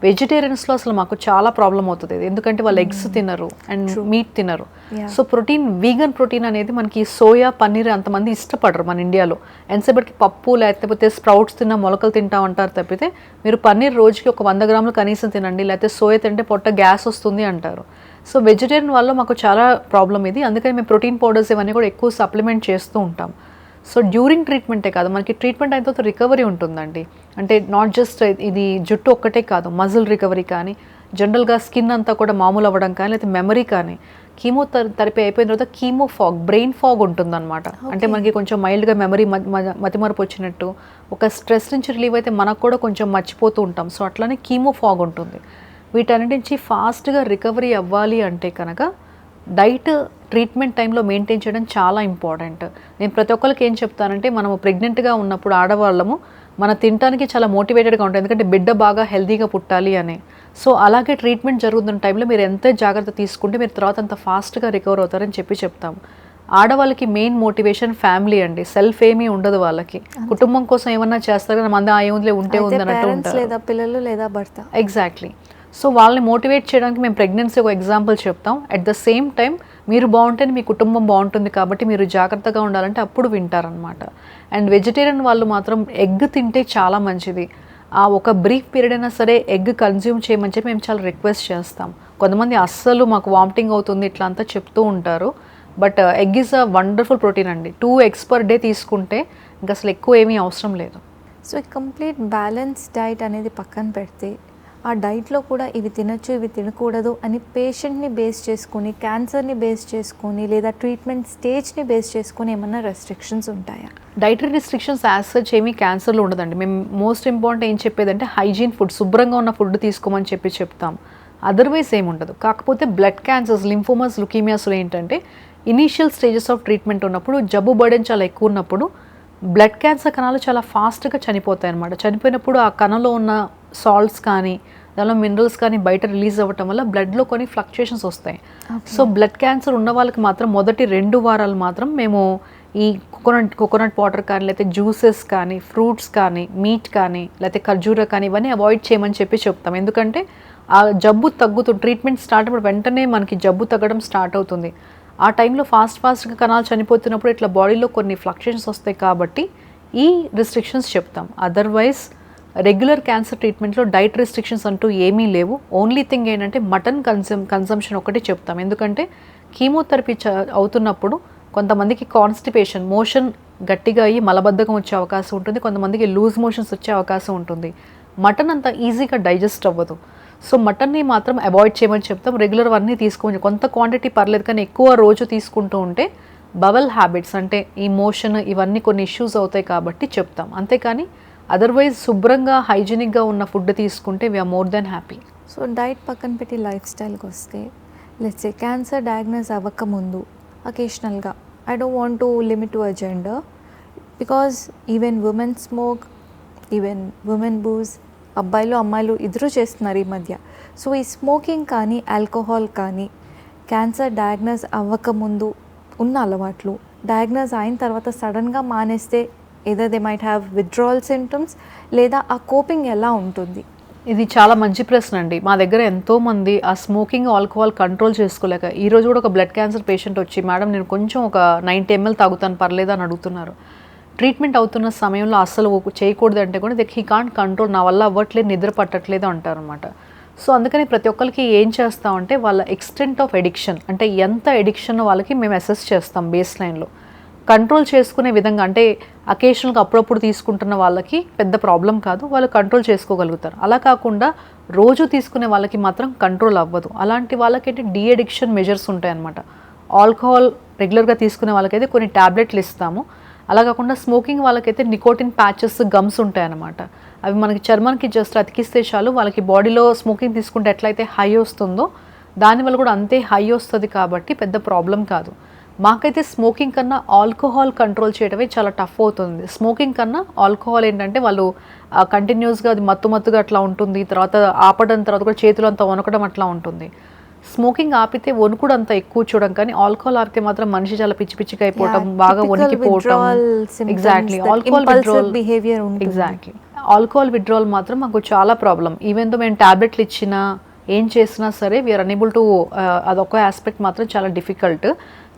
వెజిటేరియన్స్లో అసలు మాకు చాలా ప్రాబ్లం అవుతుంది ఇది. ఎందుకంటే వాళ్ళు ఎగ్స్ తినరు అండ్ మీట్ తినరు. సో ప్రోటీన్, వీగన్ ప్రోటీన్ అనేది మనకి సోయా, పన్నీర్ అంతమంది ఇష్టపడరు మన ఇండియాలో. ఎంతసేపటికి పప్పు లేకపోతే స్ప్రౌట్స్ తిన్నా మొలకలు తింటా అంటారు తప్పితే మీరు పన్నీర్ రోజుకి ఒక 100 గ్రాములు కనీసం తినండి, లేకపోతే సోయా తింటే పొట్ట గ్యాస్ వస్తుంది అంటారు. సో వెజిటేరియన్ వల్ల మాకు చాలా ప్రాబ్లం ఇది. అందుకని మేము ప్రోటీన్ పౌడర్స్ ఇవన్నీ కూడా ఎక్కువ సప్లిమెంట్ చేస్తూ ఉంటాం. సో డ్యూరింగ్ ట్రీట్మెంటే కాదు, మనకి ట్రీట్మెంట్ అయిన తర్వాత రికవరీ ఉంటుందండి. అంటే నాట్ జస్ట్ ఇది జుట్టు ఒక్కటే కాదు, మజిల్ రికవరీ కానీ, జనరల్గా స్కిన్ అంతా కూడా మామూలు అవ్వడం కానీ, లేకపోతే మెమరీ కానీ. కీమోథెరపీ అయిపోయిన తర్వాత కీమో ఫాగ్, బ్రెయిన్ ఫాగ్ ఉంటుందన్నమాట. అంటే మనకి కొంచెం మైల్డ్గా మెమరీ మతిమరపు వచ్చినట్టు, ఒక స్ట్రెస్ నుంచి రిలీవ్ అయితే మనకు కూడా కొంచెం మర్చిపోతూ ఉంటాం. సో అట్లానే కీమో ఫాగ్ ఉంటుంది. వీటన్నిటి నుంచి ఫాస్ట్గా రికవరీ అవ్వాలి అంటే కనుక డైట్ ట్రీట్మెంట్ టైంలో మెయింటైన్ చేయడం చాలా ఇంపార్టెంట్. నేను ప్రతి ఒక్కరికి ఏం చెప్తానంటే, మనము ప్రెగ్నెంట్గా ఉన్నప్పుడు ఆడవాళ్ళము మన తినడానికి చాలా మోటివేటెడ్గా ఉంటుంది, ఎందుకంటే బిడ్డ బాగా హెల్తీగా పుట్టాలి అని. సో అలాగే ట్రీట్మెంట్ జరుగుతున్న టైంలో మీరు ఎంత జాగ్రత్త తీసుకుంటే మీరు తర్వాత అంత ఫాస్ట్గా రికవర్ అవుతారని చెప్తాము. ఆడవాళ్ళకి మెయిన్ మోటివేషన్ ఫ్యామిలీ అండి, సెల్ఫ్ ఏమీ ఉండదు వాళ్ళకి. కుటుంబం కోసం ఏమన్నా చేస్తారు కానీ మంది ఏముందిలే ఉంటే ఉంది అన్నట్టు ఉంటారు, లేదా పిల్లలు లేదా భర్త. ఎగ్జాక్ట్లీ. సో వాళ్ళని మోటివేట్ చేయడానికి మేము ప్రెగ్నెన్సీ ఒక ఎగ్జాంపుల్ చెప్తాం. అట్ ద సేమ్ టైం మీరు బాగుంటేనే మీ కుటుంబం బాగుంటుంది, కాబట్టి మీరు జాగ్రత్తగా ఉండాలంటే అప్పుడు వింటారనమాట. అండ్ వెజిటేరియన్ వాళ్ళు మాత్రం ఎగ్ తింటే చాలా మంచిది. ఆ ఒక బ్రీఫ్ పీరియడ్ అయినా సరే ఎగ్ కన్జ్యూమ్ చేయమని చెప్పి మేము చాలా రిక్వెస్ట్ చేస్తాం. కొంతమంది అస్సలు మాకు వామిటింగ్ అవుతుంది ఇట్లా అంతా చెప్తూ ఉంటారు. But egg is a wonderful protein అండి. 2 eggs per day తీసుకుంటే ఇంకా అసలు ఎక్కువ ఏమీ అవసరం లేదు. సో ఈ కంప్లీట్ బ్యాలెన్స్ డైట్ అనేది పక్కన పెడితే, ఆ డైట్లో కూడా ఇవి తినచ్చు ఇవి తినకూడదు అని పేషెంట్ని బేస్ చేసుకొని, క్యాన్సర్ని బేస్ చేసుకొని, లేదా ట్రీట్మెంట్ స్టేజ్ని బేస్ చేసుకొని ఏమన్నా రెస్ట్రిక్షన్స్ ఉంటాయా? డైటరీ రిస్ట్రిక్షన్స్ యాజ్ సచ్ ఏమీ క్యాన్సర్లో ఉండదండి. మేము మోస్ట్ ఇంపార్టెంట్ ఏం చెప్పేదంటే హైజీన్ ఫుడ్, శుభ్రంగా ఉన్న ఫుడ్ తీసుకోమని చెప్తాం. అదర్వైజ్ ఏముండదు. కాకపోతే బ్లడ్ క్యాన్సర్స్, లింఫోమాస్, లుకీమియాస్లో ఏంటంటే ఇనీషియల్ స్టేజెస్ ఆఫ్ ట్రీట్మెంట్ ఉన్నప్పుడు, జబ్బు బర్డెన్ చాలా ఎక్కువ ఉన్నప్పుడు బ్లడ్ క్యాన్సర్ కణాలు చాలా ఫాస్ట్గా చనిపోతాయి అన్నమాట. చనిపోయినప్పుడు ఆ కణంలో ఉన్న సాల్ట్స్ కానీ, దానిలో మినరల్స్ కానీ బయట రిలీజ్ అవ్వటం వల్ల బ్లడ్లో కొన్ని ఫ్లక్చుయేషన్స్ వస్తాయి. సో బ్లడ్ క్యాన్సర్ ఉన్న వాళ్ళకి మాత్రం మొదటి 2 వారాలు మాత్రం మేము ఈ కోకోనట్ వాటర్ కానీ, లేకపోతే జ్యూసెస్ కానీ, ఫ్రూట్స్ కానీ, మీట్ కానీ, లేకపోతే ఖర్జూర కానీ ఇవన్నీ అవాయిడ్ చేయమని చెప్తాం. ఎందుకంటే ఆ జబ్బు ట్రీట్మెంట్ స్టార్ట్ అయినప్పుడు వెంటనే మనకి జబ్బు తగ్గడం స్టార్ట్ అవుతుంది. ఆ టైంలో ఫాస్ట్గా కణాలు చనిపోతున్నప్పుడు ఇట్లా బాడీలో కొన్ని ఫ్లక్చుయేషన్స్ వస్తాయి, కాబట్టి ఈ రిస్ట్రిక్షన్స్ చెప్తాం. అదర్వైజ్ రెగ్యులర్ క్యాన్సర్ ట్రీట్మెంట్లో డైట్ రిస్ట్రిక్షన్స్ అంటూ ఏమీ లేవు. ఓన్లీ థింగ్ ఏంటంటే మటన్ కన్సంప్షన్ ఒకటి చెప్తాం. ఎందుకంటే కీమోథెరపీ అవుతున్నప్పుడు కొంతమందికి కాన్స్టిపేషన్, మోషన్ గట్టిగా అయ్యి మలబద్ధకం వచ్చే అవకాశం ఉంటుంది, కొంతమందికి లూజ్ మోషన్స్ వచ్చే అవకాశం ఉంటుంది. మటన్ అంత ఈజీగా డైజెస్ట్ అవ్వదు. సో మటన్ని మాత్రం అవాయిడ్ చేయమని చెప్తాం. రెగ్యులర్ అన్నీ తీసుకోండి, కొంత క్వాంటిటీ పర్లేదు, కానీ ఎక్కువ రోజు తీసుకుంటూ ఉంటే బవల్ హ్యాబిట్స్ అంటే ఈ మోషన్ ఇవన్నీ కొన్ని ఇష్యూస్ అవుతాయి కాబట్టి చెప్తాం. అంతేకాని అదర్వైజ్ శుభ్రంగా హైజీనిక్గా ఉన్న ఫుడ్ తీసుకుంటే we're more than happy. So diet పక్కన పెట్టి లైఫ్ స్టైల్కి వస్తే, లెట్స్ సే క్యాన్సర్ డయాగ్నోస్ అవ్వకముందు అకేషనల్గా, I don't want to limit to a gender, because even women smoke, even women booze, అబ్బాయిలు అమ్మాయిలు ఇద్దరు చేస్తున్నారు ఈ మధ్య. సో ఈ స్మోకింగ్ కానీ, ఆల్కహాల్ కానీ క్యాన్సర్ డయాగ్నోస్ అవ్వకముందు ఉన్న అలవాట్లు, డయాగ్నోస్ అయిన తర్వాత సడన్గా మానేస్తే either they might have withdrawal symptoms, లేదా ఆ కోపింగ్ ఎలా ఉంటుంది? ఇది చాలా మంచి ప్రశ్న అండి. మా దగ్గర ఎంతోమంది ఆ స్మోకింగ్, ఆల్కహాల్ కంట్రోల్ చేసుకోలేక, ఈరోజు కూడా ఒక బ్లడ్ క్యాన్సర్ పేషెంట్ వచ్చి, మేడం నేను కొంచెం ఒక 90 ml తాగుతాను పర్లేదు అని అడుగుతున్నారు. ట్రీట్మెంట్ అవుతున్న సమయంలో అస్సలు చేయకూడదు అంటే కూడా హీ కాంట్ కంట్రోల్, నా వల్ల అవ్వట్లేదు, నిద్ర పట్టట్లేదు అంటారు అనమాట. సో అందుకని ప్రతి ఒక్కరికి ఏం చేస్తామంటే వాళ్ళ ఎక్స్టెంట్ ఆఫ్ ఎడిక్షన్, అంటే ఎంత ఎడిక్షన్ వాళ్ళకి మేము అసెస్ చేస్తాం బేస్ లైన్లో. కంట్రోల్ చేసుకునే విధంగా, అంటే అకేషనల్గా అప్పుడప్పుడు తీసుకుంటున్న వాళ్ళకి పెద్ద ప్రాబ్లం కాదు, వాళ్ళు కంట్రోల్ చేసుకోగలుగుతారు. అలా కాకుండా రోజు తీసుకునే వాళ్ళకి మాత్రం కంట్రోల్ అవ్వదు. అలాంటి వాళ్ళకైతే డీ అడిక్షన్ మెజర్స్ ఉంటాయన్నమాట. ఆల్కహాల్ రెగ్యులర్గా తీసుకునే వాళ్ళకైతే కొన్ని ట్యాబ్లెట్లు ఇస్తాము. అలా కాకుండా స్మోకింగ్ వాళ్ళకైతే నికోటిన్ ప్యాచెస్, గమ్స్ ఉంటాయన్నమాట. అవి మనకి చర్మానికి జస్ట్ అతికిస్తే చాలు, వాళ్ళకి బాడీలో స్మోకింగ్ తీసుకుంటే ఎట్లయితే హై వస్తుందో దానివల్ల కూడా అంతే హై వస్తుంది, కాబట్టి పెద్ద ప్రాబ్లం కాదు. మాకైతే స్మోకింగ్ కన్నా ఆల్కహాల్ కంట్రోల్ చేయడమే చాలా టఫ్ అవుతుంది. స్మోకింగ్ కన్నా ఆల్కహాల్ ఏంటంటే వాళ్ళు కంటిన్యూస్గా అది మత్తుగా అట్లా ఉంటుంది, తర్వాత ఆపడం, తర్వాత కూడా చేతులు అంతా వణకడం అట్లా ఉంటుంది. స్మోకింగ్ ఆపితే వణుకుడు అంత ఎక్కువ చూడడం, కానీ ఆల్కహాల్ ఆపితే మాత్రం మనిషి చాలా పిచ్చిగా అయిపోవటం, బాగా వణికిపోవటం. Exactly, alcohol withdrawal, exactly alcohol withdrawal మాత్రం మాకు చాలా ప్రాబ్లం. ఈవెన్ దో మేము ట్యాబ్లెట్లు ఇచ్చినా ఏం చేసినా సరే వీఆర్ అనేబుల్ టు, అదొక ఆస్పెక్ట్ మాత్రం చాలా డిఫికల్ట్.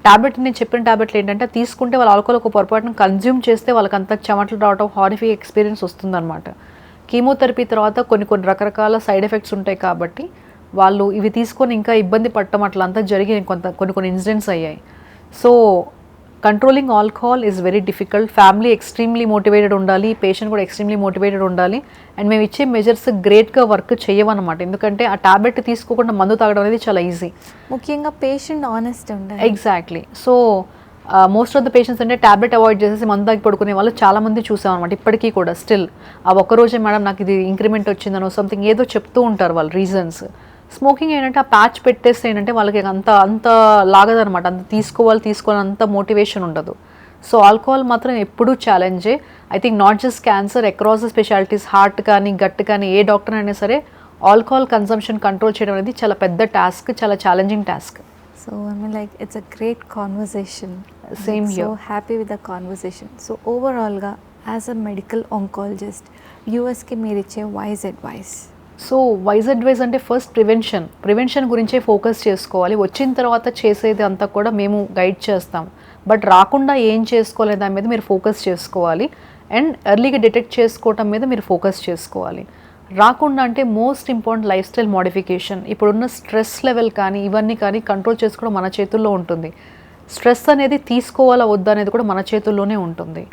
ట్యాబ్లెట్ నేను చెప్పిన ట్యాబ్లెట్లు ఏంటంటే తీసుకుంటే వాళ్ళు ఆల్కహాల్ ఒక పొరపాటును కన్జ్యూమ్ చేస్తే వాళ్ళకి అంత చెమటలు రావడం, హారిఫిక్ ఎక్స్పీరియన్స్ వస్తుందన్నమాట. కీమోథెరపీ తర్వాత కొన్ని రకరకాల సైడ్ ఎఫెక్ట్స్ ఉంటాయి కాబట్టి వాళ్ళు ఇవి తీసుకొని ఇంకా ఇబ్బంది పడటం అట్లా అంతా జరిగి కొన్ని ఇన్సిడెంట్స్ అయ్యాయి. So controlling alcohol is very difficult. Family extremely motivated ఉండాలి, పేషెంట్ కూడా ఎక్స్ట్రీమ్లీ మోటివేటెడ్ ఉండాలి. అండ్ మేము ఇచ్చే మెజర్స్ గ్రేట్గా వర్క్ చేయవన్నమాట. ఎందుకంటే ఆ టాబ్లెట్ తీసుకోకుండా మందు తాగడం అనేది చాలా ఈజీ. ముఖ్యంగా పేషెంట్ ఆనెస్ట్ ఉండాలి. Exactly. So most of the patients అంటే టాబ్లెట్ అవాయిడ్ చేసేసి మందు తాగి పడుకునే వాళ్ళు చాలామంది చూసాం అనమాట. ఇప్పటికీ కూడా స్టిల్ ఆ ఒక్కరోజే మేడం నాకు ఇది ఇంక్రిమెంట్ వచ్చిందనో సంథింగ్ ఏదో చెప్తూ ఉంటారు వాళ్ళు రీజన్స్. స్మోకింగ్ ఏంటంటే ఆ ప్యాచ్ పెట్టేస్తే ఏంటంటే వాళ్ళకి అంత లాగదనమాట, అంత తీసుకోవాలి అంత మోటివేషన్ ఉండదు. సో ఆల్కహాల్ మాత్రం ఎప్పుడూ ఛాలెంజే. I think not just cancer, across the specialities, heart కానీ గట్ కానీ ఏ డాక్టర్ అయినా సరే ఆల్కహాల్ కన్సంప్షన్ కంట్రోల్ చేయడం అనేది చాలా పెద్ద టాస్క్, చాలా challenging task. So I mean, like, it's a great conversation. Same Like, here. So happy with the conversation. So overall ga, as a medical oncologist, viewers ki meer iche wise advice. So wise advice అంటే first prevention గురించే focus చేసుకోవాలి. వచ్చిన తర్వాత చేసేది అంతా కూడా మేము guide చేస్తాం, బట్ రాకుండా ఏం చేసుకోవాలి దాని మీద మీరు ఫోకస్ చేసుకోవాలి. అండ్ ఎర్లీగా డిటెక్ట్ చేసుకోవటం మీద మీరు ఫోకస్ చేసుకోవాలి. రాకుండా అంటే most important life style modification. ఇప్పుడున్న స్ట్రెస్ లెవెల్ కానీ ఇవన్నీ కానీ కంట్రోల్ చేసుకోవడం మన చేతుల్లో ఉంటుంది. స్ట్రెస్ అనేది తీసుకోవాలా వద్దా అనేది కూడా మన చేతుల్లోనే ఉంటుంది.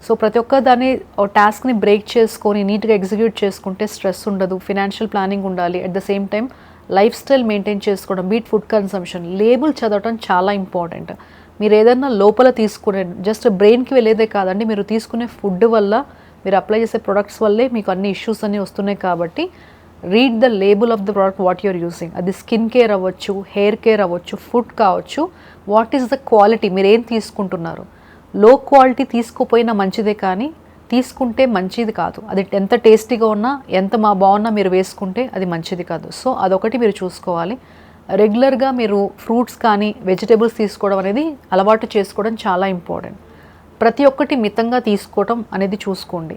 సో ప్రతి ఒక్క దాన్ని టాస్క్ని బ్రేక్ చేసుకొని నీట్గా ఎగ్జిక్యూట్ చేసుకుంటే స్ట్రెస్ ఉండదు. ఫినాన్షియల్ ప్లానింగ్ ఉండాలి, at the same time life style maintain చేసుకోవడం, బీట్ ఫుడ్ కన్సంప్షన్, లేబుల్ చదవటం చాలా ఇంపార్టెంట్. మీరు ఏదైనా లోపల తీసుకునే జస్ట్ బ్రెయిన్కి వెళ్ళేదే కాదండి, మీరు తీసుకునే ఫుడ్ వల్ల, మీరు అప్లై చేసే ప్రొడక్ట్స్ వల్లే మీకు అన్ని ఇష్యూస్ అన్నీ వస్తున్నాయి. కాబట్టి read the label of the product what you're using. అది స్కిన్ కేర్ అవ్వచ్చు, హెయిర్ కేర్ అవ్వచ్చు, ఫుడ్ కావచ్చు. వాట్ ఈస్ ద క్వాలిటీ, మీరు ఏం తీసుకుంటున్నారు. లో క్వాలిటీ తీసుకోపోయినా మంచిదే కానీ తీసుకుంటే మంచిది కాదు. అది ఎంత టేస్టీగా ఉన్నా ఎంత బాగున్నా మీరు వేసుకుంటే అది మంచిది కాదు. సో అదొకటి మీరు చూసుకోవాలి. రెగ్యులర్గా మీరు ఫ్రూట్స్ కానీ వెజిటేబుల్స్ తీసుకోవడం అనేది అలవాటు చేసుకోవడం చాలా ఇంపార్టెంట్. ప్రతి ఒక్కటి మితంగా తీసుకోవడం అనేది చూసుకోండి.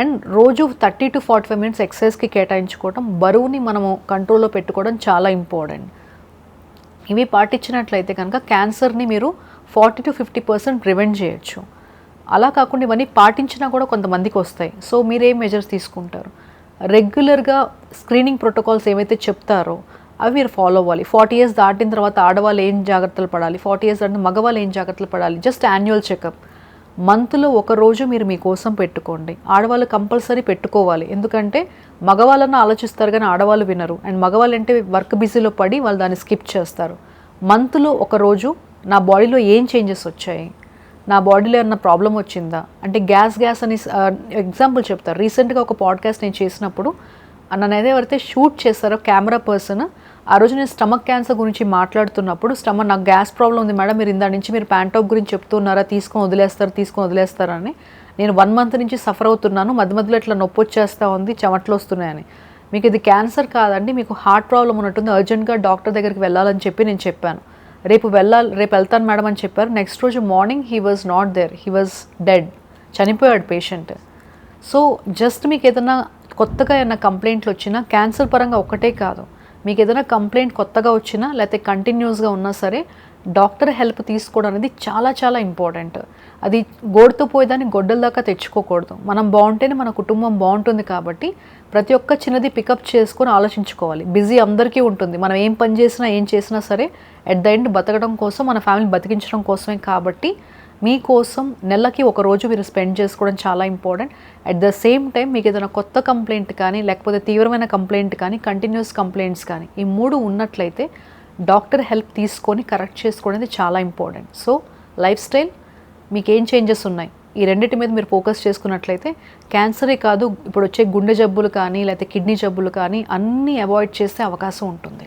అండ్ రోజు 30 to 45 minutes ఎక్సర్సైజ్కి కేటాయించుకోవడం, బరువుని మనము కంట్రోల్లో పెట్టుకోవడం చాలా ఇంపార్టెంట్. ఇవి పాటించినట్లయితే కనుక క్యాన్సర్ని మీరు 40 to 50% ప్రివెంట్ చేయొచ్చు. అలా కాకుండా ఇవన్నీ పాటించినా కూడా కొంతమందికి వస్తాయి. సో మీరేం మెజర్స్ తీసుకుంటారు? రెగ్యులర్గా స్క్రీనింగ్ ప్రోటోకాల్స్ ఏవైతే చెప్తారో అవి మీరు ఫాలో అవ్వాలి. 40 years దాటిన తర్వాత ఆడవాళ్ళు ఏం జాగ్రత్తలు పడాలి, 40 years దాటిన మగవాళ్ళు ఏం జాగ్రత్తలు పడాలి. జస్ట్ యాన్యువల్ చెకప్ మంత్లో ఒక రోజు మీరు మీకోసం పెట్టుకోండి. ఆడవాళ్ళు కంపల్సరీ పెట్టుకోవాలి. ఎందుకంటే మగవాళ్ళన్నా ఆలోచిస్తారు కానీ ఆడవాళ్ళు వినరు. అండ్ మగవాళ్ళు అంటే వర్క్ బిజీలో పడి వాళ్ళు దాన్ని స్కిప్ చేస్తారు. మంత్లో ఒక రోజు నా బాడీలో ఏం చేంజెస్ వచ్చాయి, నా బాడీలో ఏమన్నా ప్రాబ్లం వచ్చిందా అంటే గ్యాస్ అని ఎగ్జాంపుల్ చెప్తారు. రీసెంట్గా ఒక పాడ్కాస్ట్ నేను చేసినప్పుడు నన్ను ఎవరైతే షూట్ చేస్తారో కెమెరా పర్సన్, ఆ రోజు నేను స్టమక్ క్యాన్సర్ గురించి మాట్లాడుతున్నప్పుడు నాకు గ్యాస్ ప్రాబ్లం ఉంది మేడం, మీరు ఇందా నుంచి మీరు ప్యాంటాప్ గురించి చెప్తున్నారా, తీసుకొని వదిలేస్తారని. నేను 1 month నుంచి సఫర్ అవుతున్నాను, మధ్యలో ఇట్లా నొప్పి వచ్చేస్తూ ఉంది, చెమట్లు వస్తున్నాయని. మీకు ఇది క్యాన్సర్ కాదండి, మీకు హార్ట్ ప్రాబ్లం ఉన్నట్టుంది, అర్జెంట్గా డాక్టర్ దగ్గరికి వెళ్ళాలని చెప్పి నేను చెప్పాను. రేపు వెళ్తాను మేడం అని చెప్పారు. నెక్స్ట్ రోజు morning he was not there, he was dead, చనిపోయాడు పేషెంట్. సో జస్ట్ మీకు ఏదైనా కొత్తగా ఏమైనా కంప్లైంట్లు వచ్చినా, క్యాన్సర్ పరంగా ఒక్కటే కాదు, మీకు ఏదైనా కంప్లైంట్ కొత్తగా వచ్చినా లేకపోతే కంటిన్యూస్గా ఉన్నా సరే డాక్టర్ హెల్ప్ తీసుకోవడం అనేది చాలా చాలా ఇంపార్టెంట్. అది గోడుతూ పోయేదాన్ని గొడ్డల దాకా తెచ్చుకోకూడదు. మనం బాగుంటేనే మన కుటుంబం బాగుంటుంది. కాబట్టి ప్రతి ఒక్క చిన్నది పికప్ చేసుకొని ఆలోచించుకోవాలి. బిజీ అందరికీ ఉంటుంది, మనం ఏం పని చేసినా ఏం చేసినా సరే ఎట్ ద ఎండ్ బతకడం కోసం, మన ఫ్యామిలీని బతికించడం కోసమే. కాబట్టి మీకోసం నెలకి ఒక రోజు మీరు స్పెండ్ చేసుకోవడం చాలా important. At the same time మీకు ఏదైనా కొత్త కంప్లైంట్ కానీ లేకపోతే తీవ్రమైన కంప్లైంట్ కానీ కంటిన్యూస్ కంప్లైంట్స్ కానీ ఈ 3 ఉన్నట్లయితే డాక్టర్ హెల్ప్ తీసుకొని కరెక్ట్ చేసుకోవడం చాలా ఇంపార్టెంట్. సో లైఫ్ స్టైల్, మీకు ఏం చేంజెస్ ఉన్నాయి, ఈ రెండింటి మీద మీరు ఫోకస్ చేసుకున్నట్లయితే క్యాన్సరే కాదు, ఇప్పుడు వచ్చే గుండె జబ్బులు కానీ లేకపోతే కిడ్నీ జబ్బులు కానీ అన్నీ అవాయిడ్ చేసే అవకాశం ఉంటుంది.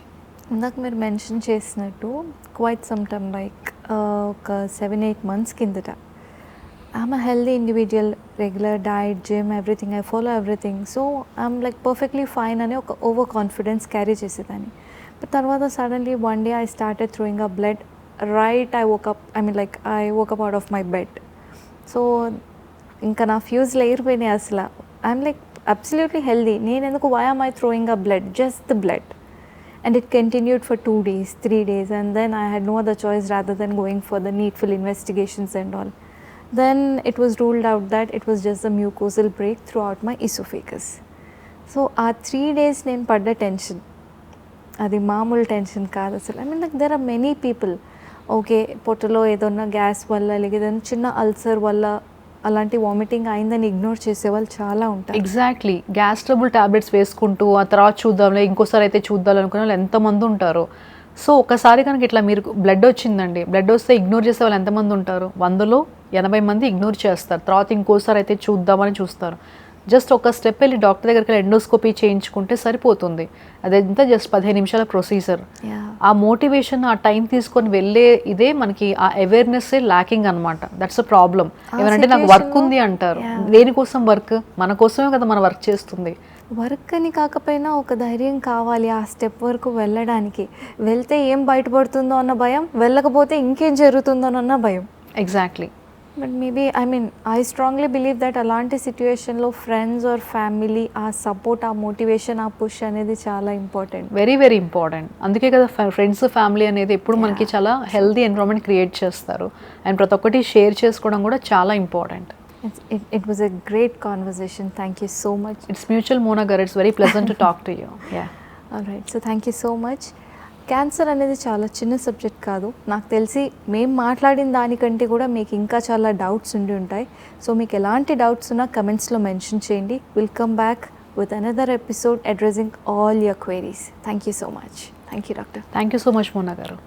ఇందాక మీరు మెన్షన్ చేసినట్టు క్వైట్ సమ్ టైమ్ లైక్ ఒక 7-8 months కిందట I'm a healthy individual, regular diet, gym, everything, I follow everything, so I'm like perfectly fine అని ఒక ఓవర్ కాన్ఫిడెన్స్ క్యారీ చేసేదాన్ని. బట్ తర్వాత suddenly one day I started throwing a blood right, I woke up out of my bed. So ఇంకా నా ఫ్యూజ్లు ఎగిరిపోయినాయి అసలు. I'm like absolutely healthy. నేను ఎందుకు why am I throwing a blood, just the blood. And it continued for 2 days, 3 days, and then I had no other choice rather than going for the needful investigations and all. Then it was ruled out that it was just a mucosal break throughout my esophagus. So ఆ 3 days నేను పడ్డ tension అది మామూలు tension కాదు అసలు. I mean like there are many people, okay పొట్టలో ఏదన్నా gas వల్ల లేక ఏదైనా చిన్న అల్సర్ వల్ల అలాంటి వామిటింగ్ అయిందని ఇగ్నోర్ చేసేవాళ్ళు చాలా ఉంటారు. ఎగ్జాక్ట్లీ, గ్యాస్ ట్రబుల్ టాబ్లెట్స్ వేసుకుంటూ ఆ తర్వాత చూద్దాంలే ఇంకోసారి అయితే చూద్దాం అనుకునే వాళ్ళు ఎంతమంది ఉంటారు. సో ఒకసారి కనుక ఇట్లా మీరు బ్లడ్ వచ్చిందండి, బ్లడ్ వస్తే ఇగ్నోర్ చేసే వాళ్ళు ఎంతమంది ఉంటారు? 100లో 80 మంది ఇగ్నోర్ చేస్తారు. తర్వాత ఇంకోసారి అయితే చూద్దామని చూస్తారు. జస్ట్ ఒక స్టెప్ వెళ్ళి డాక్టర్ దగ్గరికి వెళ్ళి ఎండోస్కోపీ చేయించుకుంటే సరిపోతుంది. అదంతా జస్ట్ 15 నిమిషాల ప్రొసీజర్. ఆ మోటివేషన్, ఆ టైం తీసుకొని వెళ్ళే ఇదే మనకి ఆ అవేర్నెస్ ల్యాకింగ్ అనమాట. That's a problem. ఏమంటే నాకు వర్క్ ఉంది అంటారు. దేనికోసం వర్క్? మన కోసమే కదా మనం వర్క్ చేస్తుంది. వర్క్ అని కాకపోయినా ఒక ధైర్యం కావాలి ఆ స్టెప్ వరకు వెళ్ళడానికి. వెళ్తే ఏం బయటపడుతుందో అన్న భయం, వెళ్ళకపోతే ఇంకేం జరుగుతుందో అన్న భయం. Exactly. But maybe I strongly believe that అలాంటి సిచ్యువేషన్లో ఫ్రెండ్స్ ఆర్ ఫ్యామిలీ ఆ సపోర్ట్, ఆ మోటివేషన్, ఆ పుష్ అనేది చాలా ఇంపార్టెంట్. Very very important. అందుకే కదా ఫ్రెండ్స్ ఫ్యామిలీ అనేది ఎప్పుడు మనకి చాలా హెల్దీ ఎన్విరాన్మెంట్ క్రియేట్ చేస్తారు. అండ్ ప్రతి ఒక్కటి షేర్ చేసుకోవడం కూడా చాలా important. It was a great conversation. Thank you so much. It's mutual, Mona Garu. It's very pleasant to talk to you. Yeah. All right. So thank you so much. Cancer అనేది చాలా చిన్న subject కాదు. నాకు తెలిసి మేము మాట్లాడిన దానికంటే కూడా మీకు ఇంకా చాలా డౌట్స్ ఉండి ఉంటాయి. సో మీకు ఎలాంటి డౌట్స్ ఉన్నా కమెంట్స్లో మెన్షన్ చేయండి. Will come back with another episode addressing all your queries. Thank you so much. Thank you doctor. Thank you so much, Mona Garu.